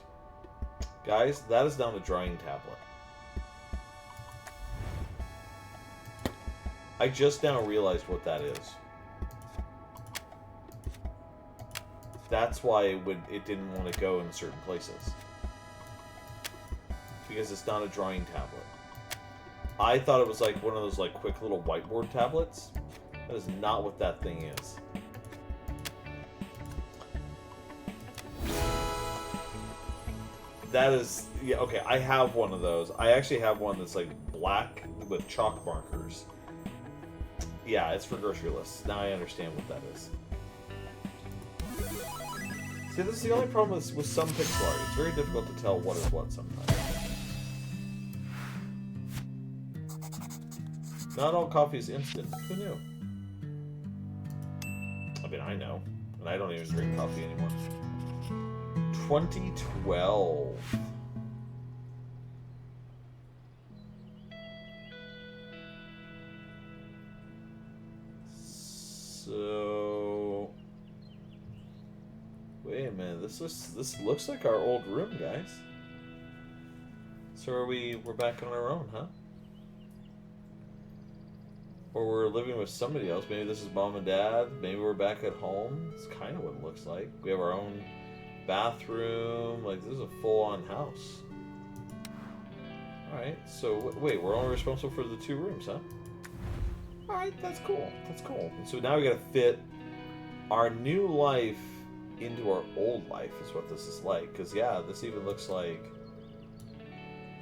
Guys, that is not a drying tablet. I just now realized what that is. That's why it didn't want to go in certain places. Because it's not a drawing tablet. I thought it was like one of those like quick little whiteboard tablets. That is not what that thing is. That is, yeah, okay, I have one of those. I actually have one that's like black with chalk markers. Yeah, it's for grocery lists. Now I understand what that is. See, this is the only problem with some pixel art. It's very difficult to tell what is what sometimes. Not all coffee is instant. Who knew? I mean, I know. And I don't even drink coffee anymore. 2012. So... Wait a minute, this looks like our old room, guys. So we're back on our own, huh? Or we're living with somebody else. Maybe this is mom and dad. Maybe we're back at home. It's kind of what it looks like. We have our own bathroom. Like, this is a full-on house. Alright, so wait, we're only responsible for the 2 rooms, huh? Alright, that's cool. That's cool. And so now we gotta fit our new life into our old life is what this is like. Because, yeah, this even looks like...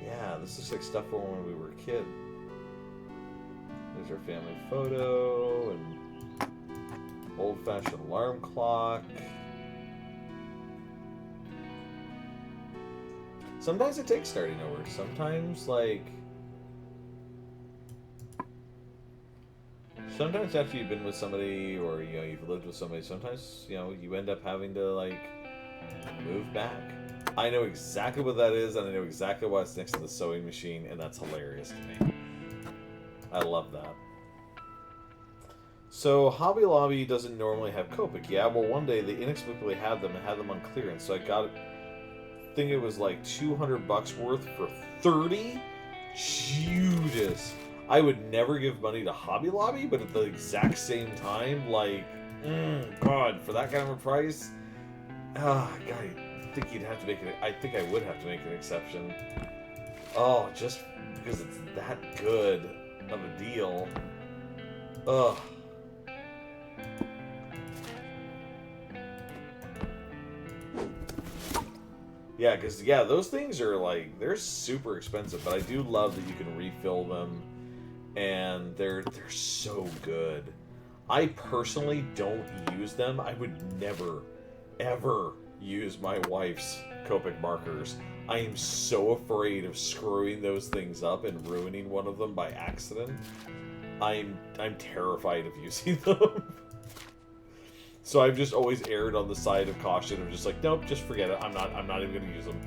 Yeah, this looks like stuff from when we were a kid. There's our family photo and old-fashioned alarm clock. Sometimes it takes starting over. Sometimes, like... Sometimes after you've been with somebody or, you know, you've lived with somebody, sometimes, you know, you end up having to, like, move back. I know exactly what that is, and I know exactly why it's next to the sewing machine, and that's hilarious to me. I love that. So, Hobby Lobby doesn't normally have Copic. Yeah, well, one day they inexplicably had them and had them on clearance, so I got it. I think it was like $200 worth for 30? Judas. I would never give money to Hobby Lobby, but at the exact same time, like, God, for that kind of a price, God, I think you'd have to make it. I think I would have to make an exception. Oh, just because it's that good of a deal. Ugh. Yeah, because, yeah, those things are, like, they're super expensive, but I do love that you can refill them, and they're so good. I personally don't use them. I would never, ever use my wife's Copic markers. I am so afraid of screwing those things up and ruining one of them by accident. I'm terrified of using them. So I've just always erred on the side of caution of just like, nope, just forget it. I'm not even going to use them.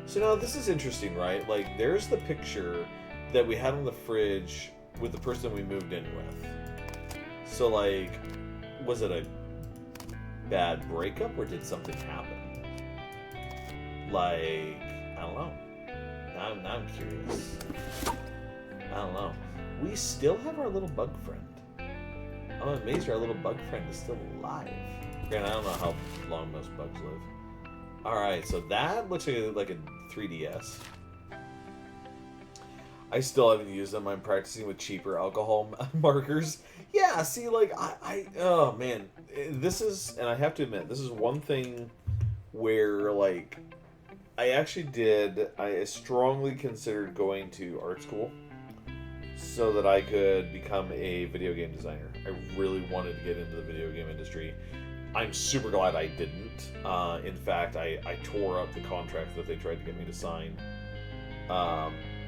So now this is interesting, right? Like, there's the picture that we had on the fridge with the person we moved in with. So, like, was it a bad breakup or did something happen? Like, I don't know. I'm curious. I don't know. We still have our little bug friend. I'm amazed our little bug friend is still alive. Granted, I don't know how long most bugs live. Alright, so that looks like a 3DS. I still haven't used them. I'm practicing with cheaper alcohol markers. Yeah, see, like, oh, man. This is, and I have to admit, this is one thing where, like, I strongly considered going to art school so that I could become a video game designer. I really wanted to get into the video game industry. I'm super glad I didn't. In fact, I tore up the contract that they tried to get me to sign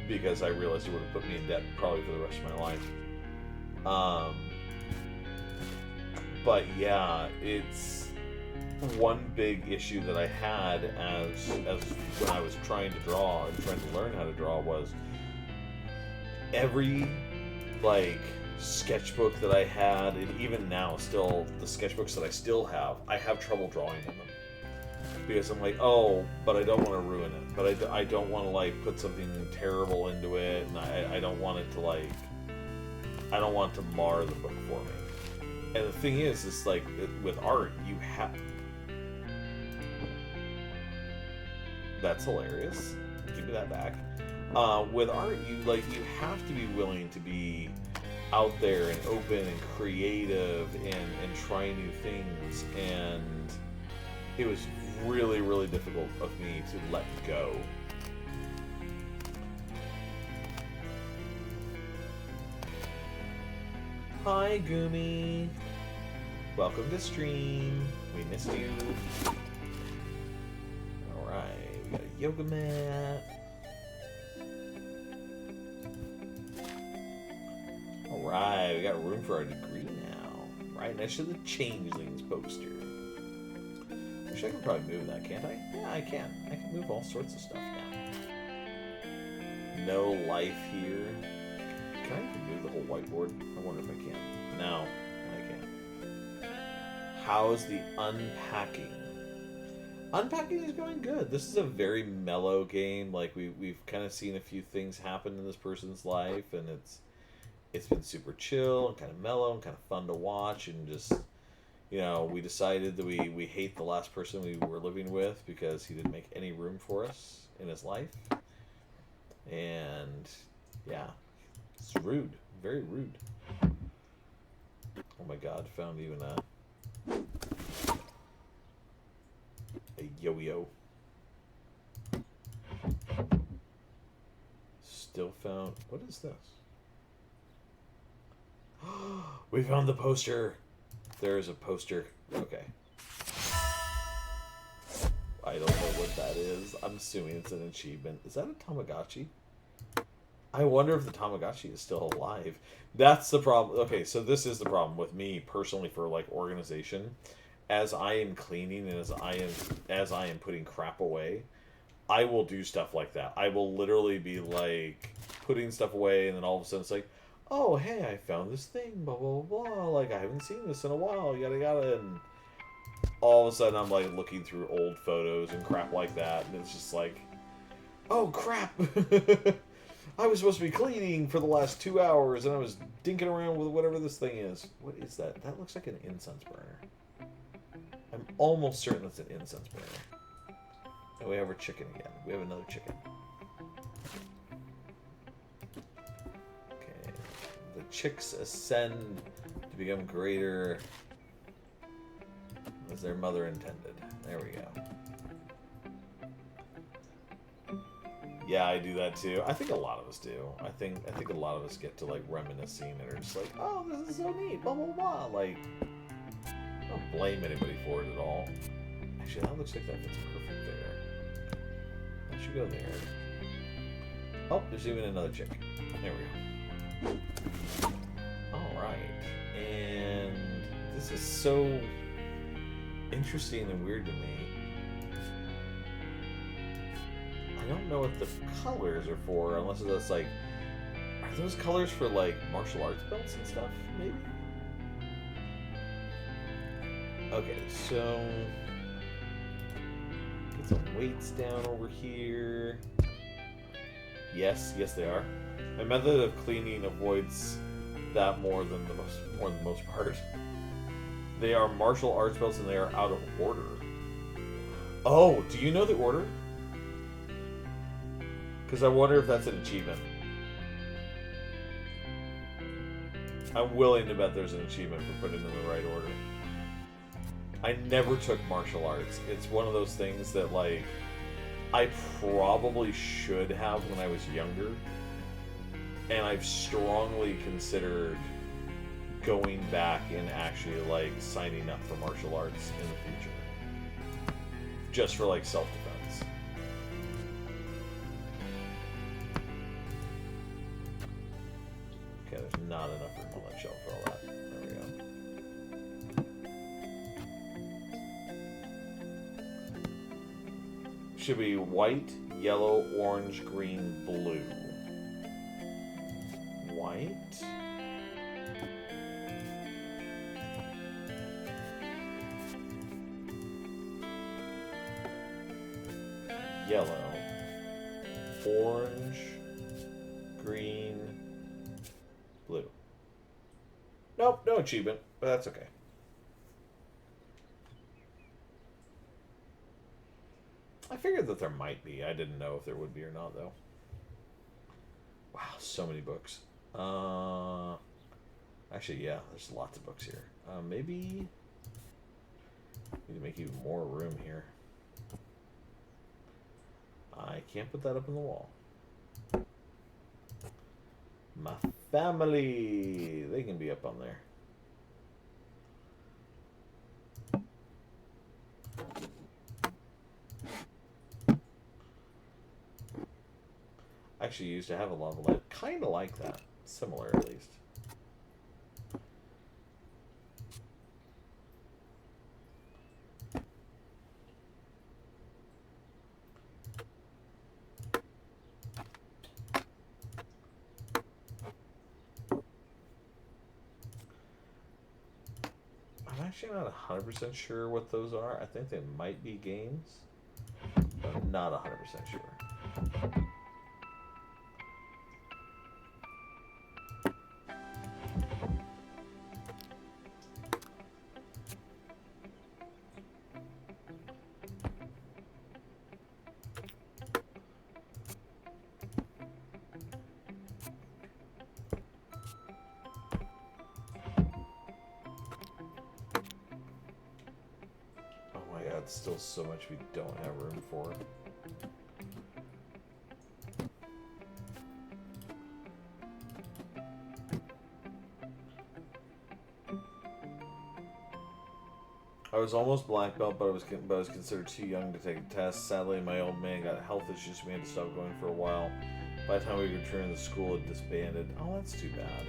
because I realized it would have put me in debt probably for the rest of my life. But yeah, it's one big issue that I had as when I was trying to draw and trying to learn how to draw was every, like, sketchbook that I had, and even now still the sketchbooks that I still have, I have trouble drawing in them because I'm like, oh, but I don't want to ruin it, but I don't want to, like, put something terrible into it, and I don't want it to, like, I don't want it to mar the book for me. And the thing is, it's like with art, you have. That's hilarious. Give me that back. With art, you have to be willing to be out there and open and creative and try new things. And it was really, really difficult of me to let go. Hi, Gumi. Welcome to stream. We missed you. Alright, we got a yoga mat. Alright, we got room for our degree now. Right next to the Changelings poster. Wish I could probably move that, can't I? Yeah, I can. I can move all sorts of stuff now. No life here. Can I remove the whole whiteboard? I wonder if I can. No, I can't. How's the unpacking? Unpacking is going good. This is a very mellow game. Like we've kind of seen a few things happen in this person's life, and it's been super chill and kind of mellow and kind of fun to watch. And just, you know, we decided that we hate the last person we were living with because he didn't make any room for us in his life. And yeah. It's rude. Very rude. Oh my god, found even a yo-yo. Still found... What is this? We found the poster! There is a poster. Okay. I don't know what that is. I'm assuming it's an achievement. Is that a Tamagotchi? I wonder if the Tamagotchi is still alive. That's the problem. Okay, so this is the problem with me personally for, like, organization. As I am cleaning and as I am putting crap away, I will do stuff like that. I will literally be, like, putting stuff away, and then all of a sudden it's like, oh, hey, I found this thing, blah, blah, blah, blah. Like, I haven't seen this in a while, yada, yada. And all of a sudden I'm, like, looking through old photos and crap like that, and it's just like, oh, crap! I was supposed to be cleaning for the last 2 hours, and I was dinking around with whatever this thing is. What is that? That looks like an incense burner. I'm almost certain that's an incense burner. And we have our chicken again. We have another chicken. Okay. The chicks ascend to become greater as their mother intended. There we go. Yeah, I do that too. I think a lot of us do. I think a lot of us get to, like, reminiscing and are just like, oh, this is so neat, blah, blah, blah. Like, I don't blame anybody for it at all. Actually, that looks like that fits perfect there. That should go there. Oh, there's even another chick. There we go. Alright. And this is so interesting and weird to me. I don't know what the colors are for, unless it's like, are those colors for, like, martial arts belts and stuff, maybe? Okay, so get some weights down over here. Yes, yes they are. My method of cleaning avoids that more than the most part. They are martial arts belts and they are out of order. Oh, do you know the order? Because I wonder if that's an achievement. I'm willing to bet there's an achievement for putting them in the right order. I never took martial arts. It's one of those things that, like, I probably should have when I was younger. And I've strongly considered going back and actually, like, signing up for martial arts in the future. Just for, like, self-defense. Okay, there's not enough room on that shelf for all that. There we go. Should be white, yellow, orange, green, blue. White? Yellow, orange, green, blue. Nope, no achievement, but that's okay. I figured that there might be. I didn't know if there would be or not, though. Wow, so many books. Actually, yeah, there's lots of books here. Maybe need to make even more room here. I can't put that up on the wall. My family, they can be up on there. I actually used to have a lava lamp. Kind of like that. Similar, at least. I'm actually not 100% sure what those are. I think they might be games, but I'm not 100% sure. Still so much we don't have room for. I was almost black belt, but I was considered too young to take a test. Sadly, my old man got health issues, so we had to stop going for a while. By the time we returned to school, it disbanded. Oh, that's too bad.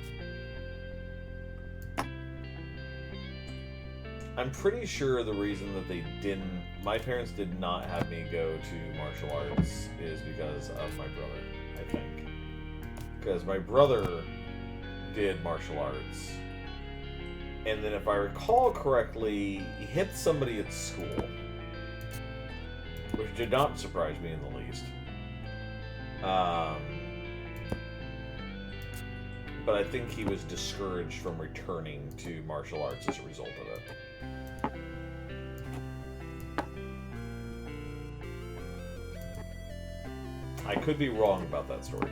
I'm pretty sure the reason that they didn't... My parents did not have me go to martial arts is because of my brother, I think. Because my brother did martial arts. And then if I recall correctly, he hit somebody at school. Which did not surprise me in the least. But I think he was discouraged from returning to martial arts as a result of it. I could be wrong about that story.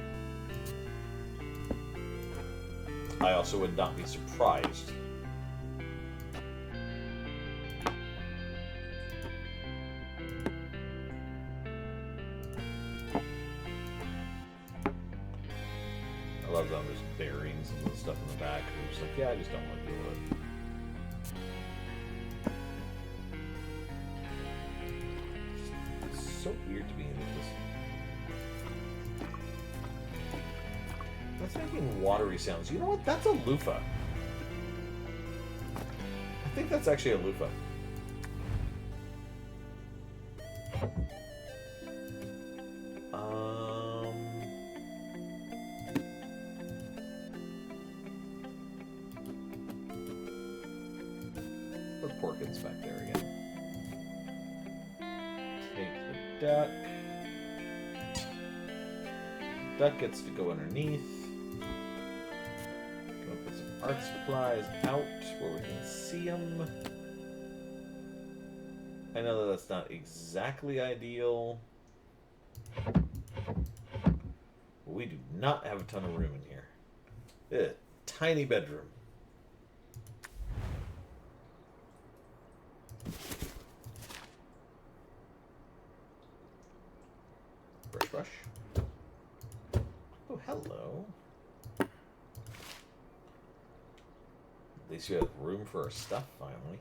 I also would not be surprised. I love them. There's bearings and stuff in the back. I'm just like, yeah, I just don't want to deal with it. It's so weird to me that this... That's making watery sounds. You know what? That's a loofah. I think that's actually a loofah. Put Porkins back there again. Take the duck. duck gets to go underneath. Gonna put some art supplies out where we can see them. I know that that's not exactly ideal. But we do not have a ton of room in here. It's a tiny bedroom. Brush. Oh, hello. At least you have room for our stuff, finally.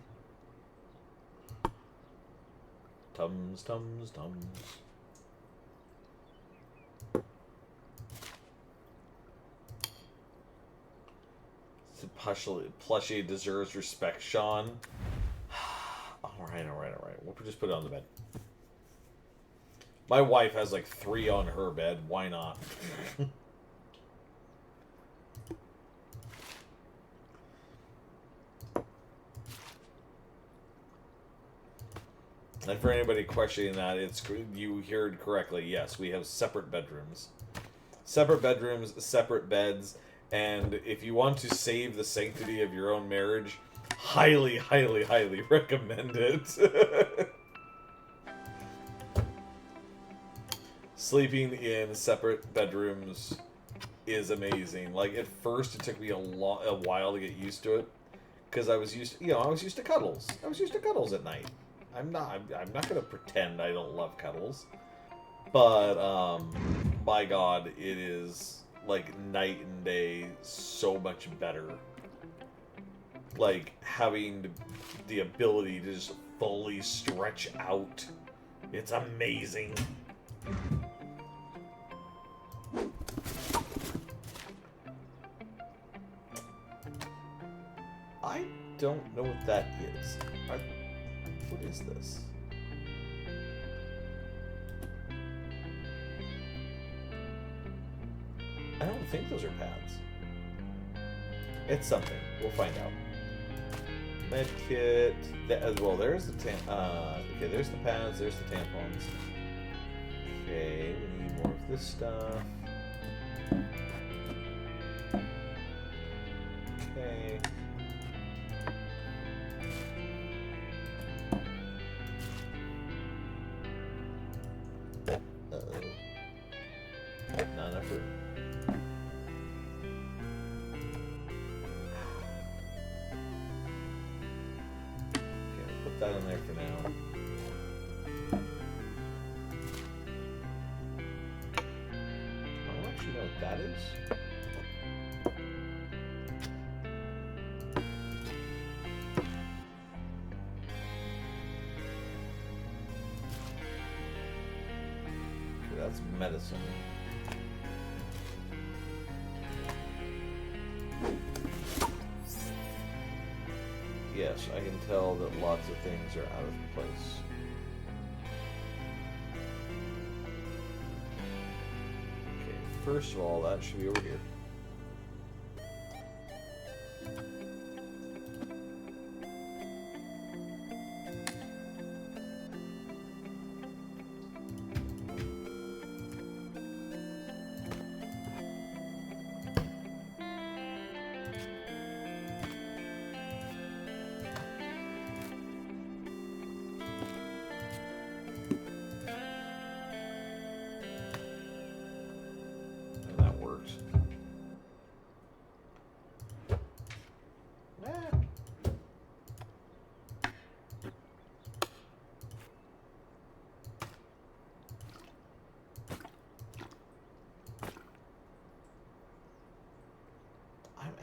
Tums. Plushie deserves respect, Sean. Alright. We'll just put it on the bed. My wife has like 3 on her bed. Why not? And for anybody questioning that, you heard correctly. Yes, we have separate bedrooms. Separate bedrooms, separate beds. And if you want to save the sanctity of your own marriage, highly recommend it. Sleeping in separate bedrooms is amazing. Like, at first it took me a while to get used to it, because I was used to cuddles. I was used to cuddles at night. I'm not gonna pretend I don't love cuddles, but my God, it is like night and day, so much better. Like, having the ability to just fully stretch out, it's amazing. I don't know what that is. What is this? I don't think those are pads. It's something. We'll find out. Medkit. Well, there's the okay, there's the pads. There's the tampons. Okay, we need more of this stuff. Okay. Not enough room. Okay, we'll put that in there for now. I don't actually know what that is. Okay, that's medicine. Yes, I can tell that lots of things are out of place. Okay, first of all, that should be over here.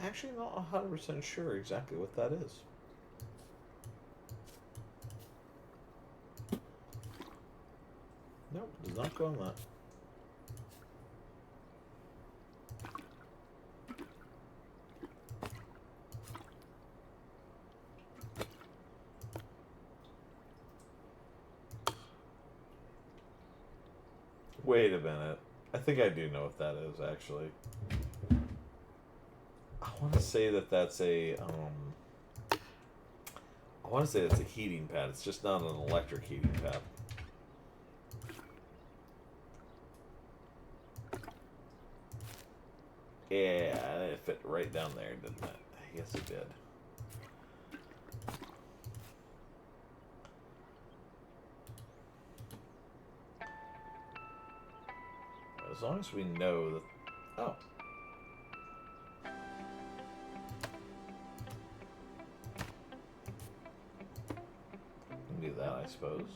Actually not 100% sure exactly what that is. Nope, does not go on that. Wait a minute. I think I do know what that is, actually. I want to say that that's a, I want to say it's a heating pad. It's just not an electric heating pad. Yeah, it fit right down there, didn't it? Yes, it did. As long as we know that... Oh. We can do that, I suppose.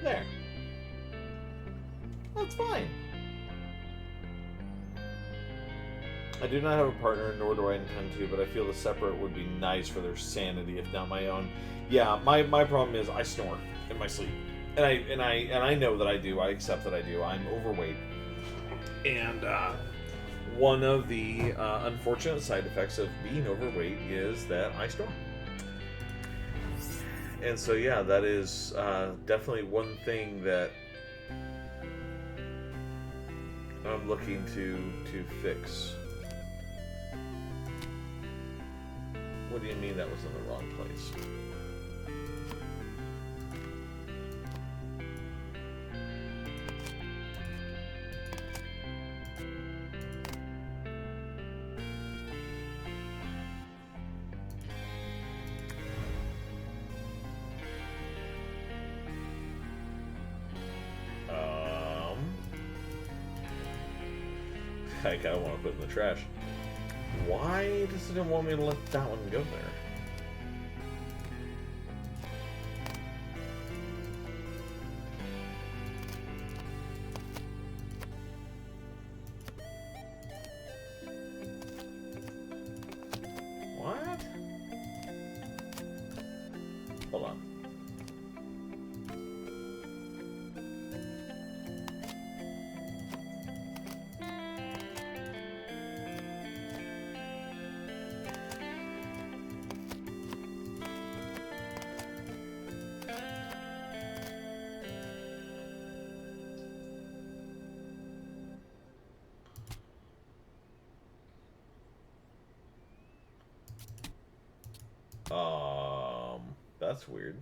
There. That's fine. I do not have a partner, nor do I intend to, but I feel the separate would be nice for their sanity, if not my own. Yeah, my problem is I snore in my sleep, and I know that I do. I accept that I do. I'm overweight, and one of the unfortunate side effects of being overweight is that I snore. And so, yeah, that is definitely one thing that I'm looking to fix. What do you mean that was in the wrong place? I kind of want to put it in the trash. Why does it want me to let that one go there? What? Hold on. That's weird.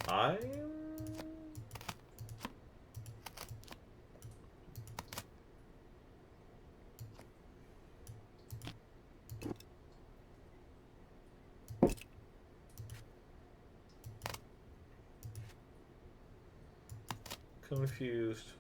I'm confused.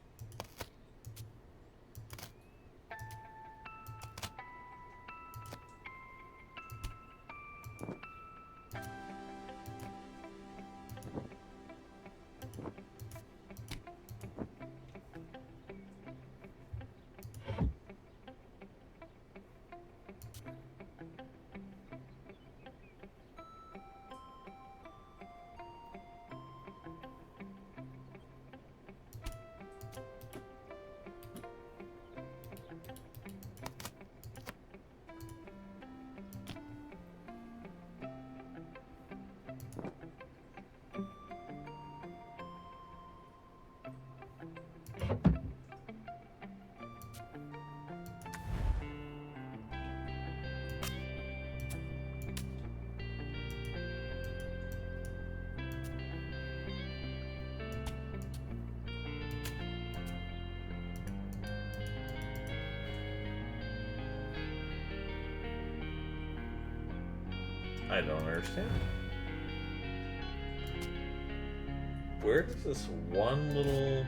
I don't understand. Where does this one little...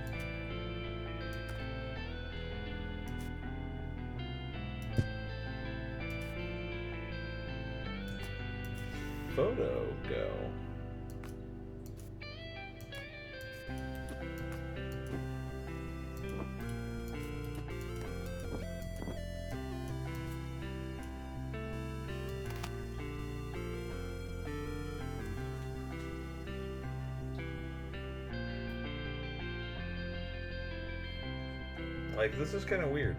photo go? Like, this is kind of weird.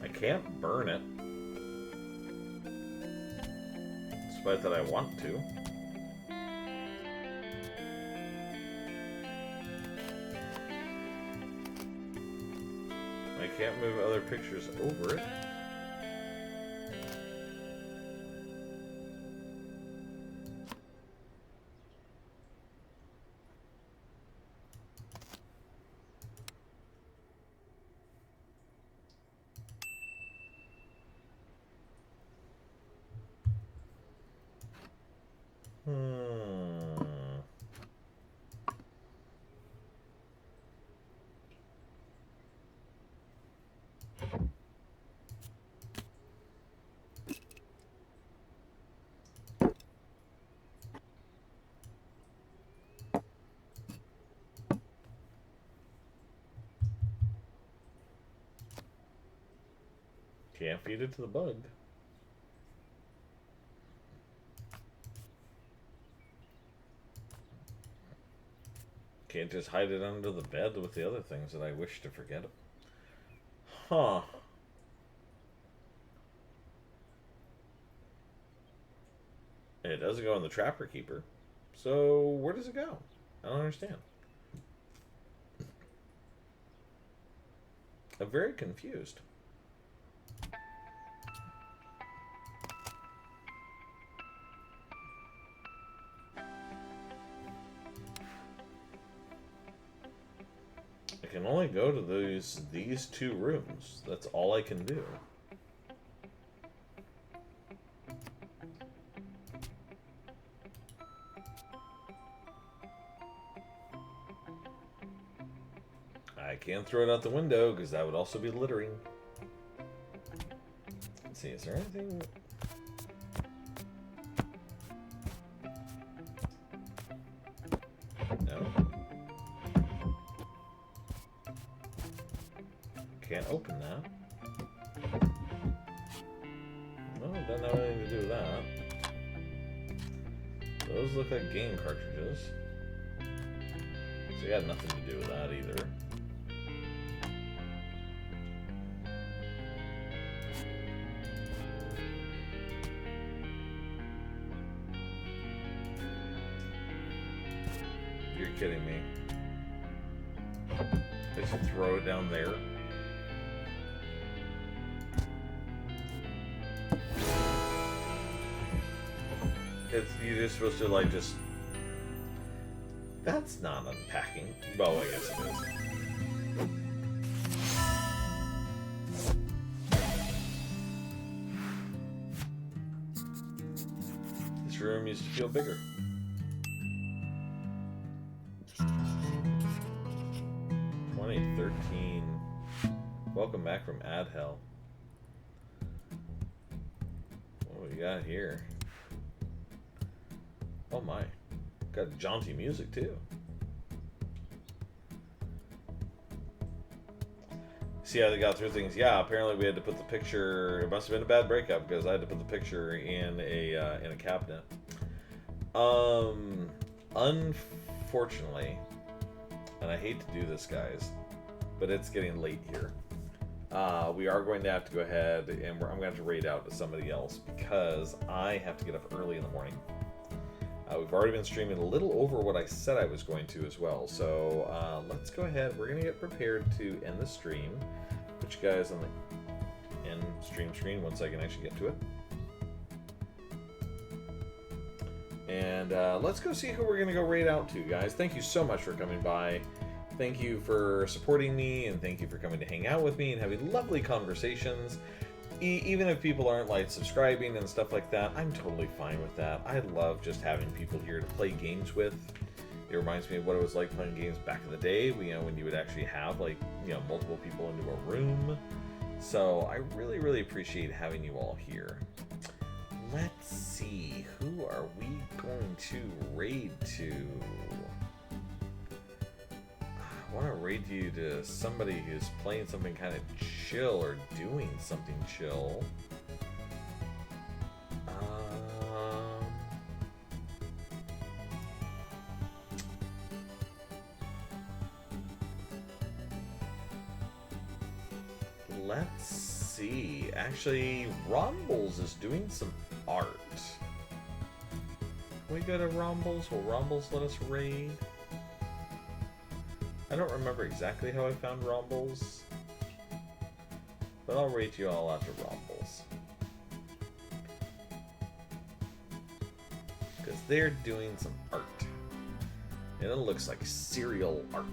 I can't burn it, despite that I want to. I can't move other pictures over it. Can't feed it to the bug. Can't just hide it under the bed with the other things that I wish to forget. Huh. It doesn't go in the Trapper Keeper. So where does it go? I don't understand. I'm very confused. I can only go to these two rooms. That's all I can do. I can't throw it out the window because that would also be littering. Let's see, is there anything? No. Can't open that. No, it doesn't have anything to do with that. Those look like game cartridges. So you got nothing to do with that either. You're kidding me. They should throw it down there. You're just supposed to like just... That's not unpacking. Well, I guess it is. This room used to feel bigger. Welcome back from Ad Hell. What do we got here? Oh my. Got jaunty music too. See how they got through things? Yeah, apparently we had to put the picture. It must have been a bad breakup because I had to put the picture in a cabinet. Unfortunately, and I hate to do this, guys, but it's getting late here. we are going to have to go ahead and I'm going to have to raid out to somebody else because I have to get up early in the morning. We've already been streaming a little over what I said I was going to as well. So let's go ahead. We're going to get prepared to end the stream. Put you guys on the end stream screen once I can actually get to it. And let's go see who we're going to go raid out to, guys. Thank you so much for coming by. Thank you for supporting me, and thank you for coming to hang out with me and having lovely conversations. Even if people aren't like subscribing and stuff like that, I'm totally fine with that. I love just having people here to play games with. It reminds me of what it was like playing games back in the day, when you would actually have multiple people into a room. So I really, really appreciate having you all here. Let's see, who are we going to raid to? I want to raid you to somebody who's playing something kind of chill or doing something chill. Let's see. Actually, Rombles is doing some art. Can we go to Rombles? Will Rombles let us raid? I don't remember exactly how I found Rombles, but I'll rate you all out to Rombles. Because they're doing some art. And it looks like serial art.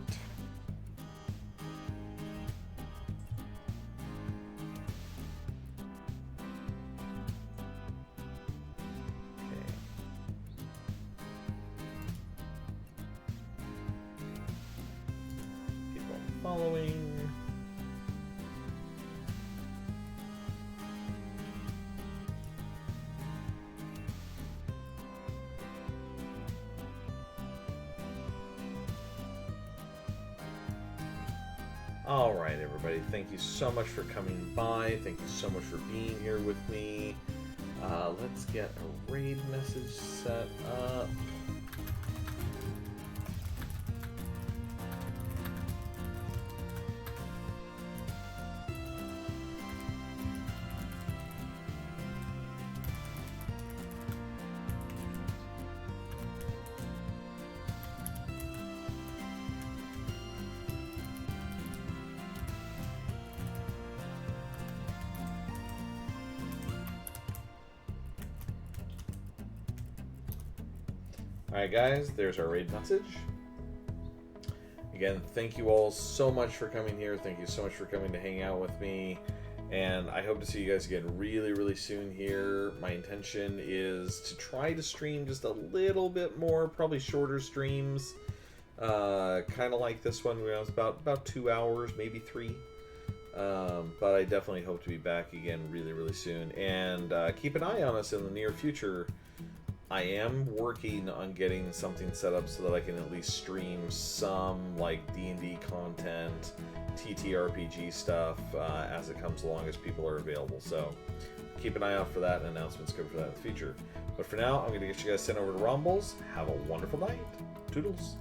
Following. All right, everybody. Thank you so much for coming by. Thank you so much for being here with me. Let's get a raid message set up. Alright guys, there's our raid message. Again, thank you all so much for coming here. Thank you so much for coming to hang out with me. And I hope to see you guys again really, really soon here. My intention is to try to stream just a little bit more, probably shorter streams. Kind of like this one, where I was about 2 hours, maybe 3. But I definitely hope to be back again really, really soon. And keep an eye on us in the near future. I am working on getting something set up so that I can at least stream some like D&D content, TTRPG stuff as it comes along, as people are available. So keep an eye out for that, and announcements coming for that in the future. But for now, I'm going to get you guys sent over to Rombles. Have a wonderful night. Toodles.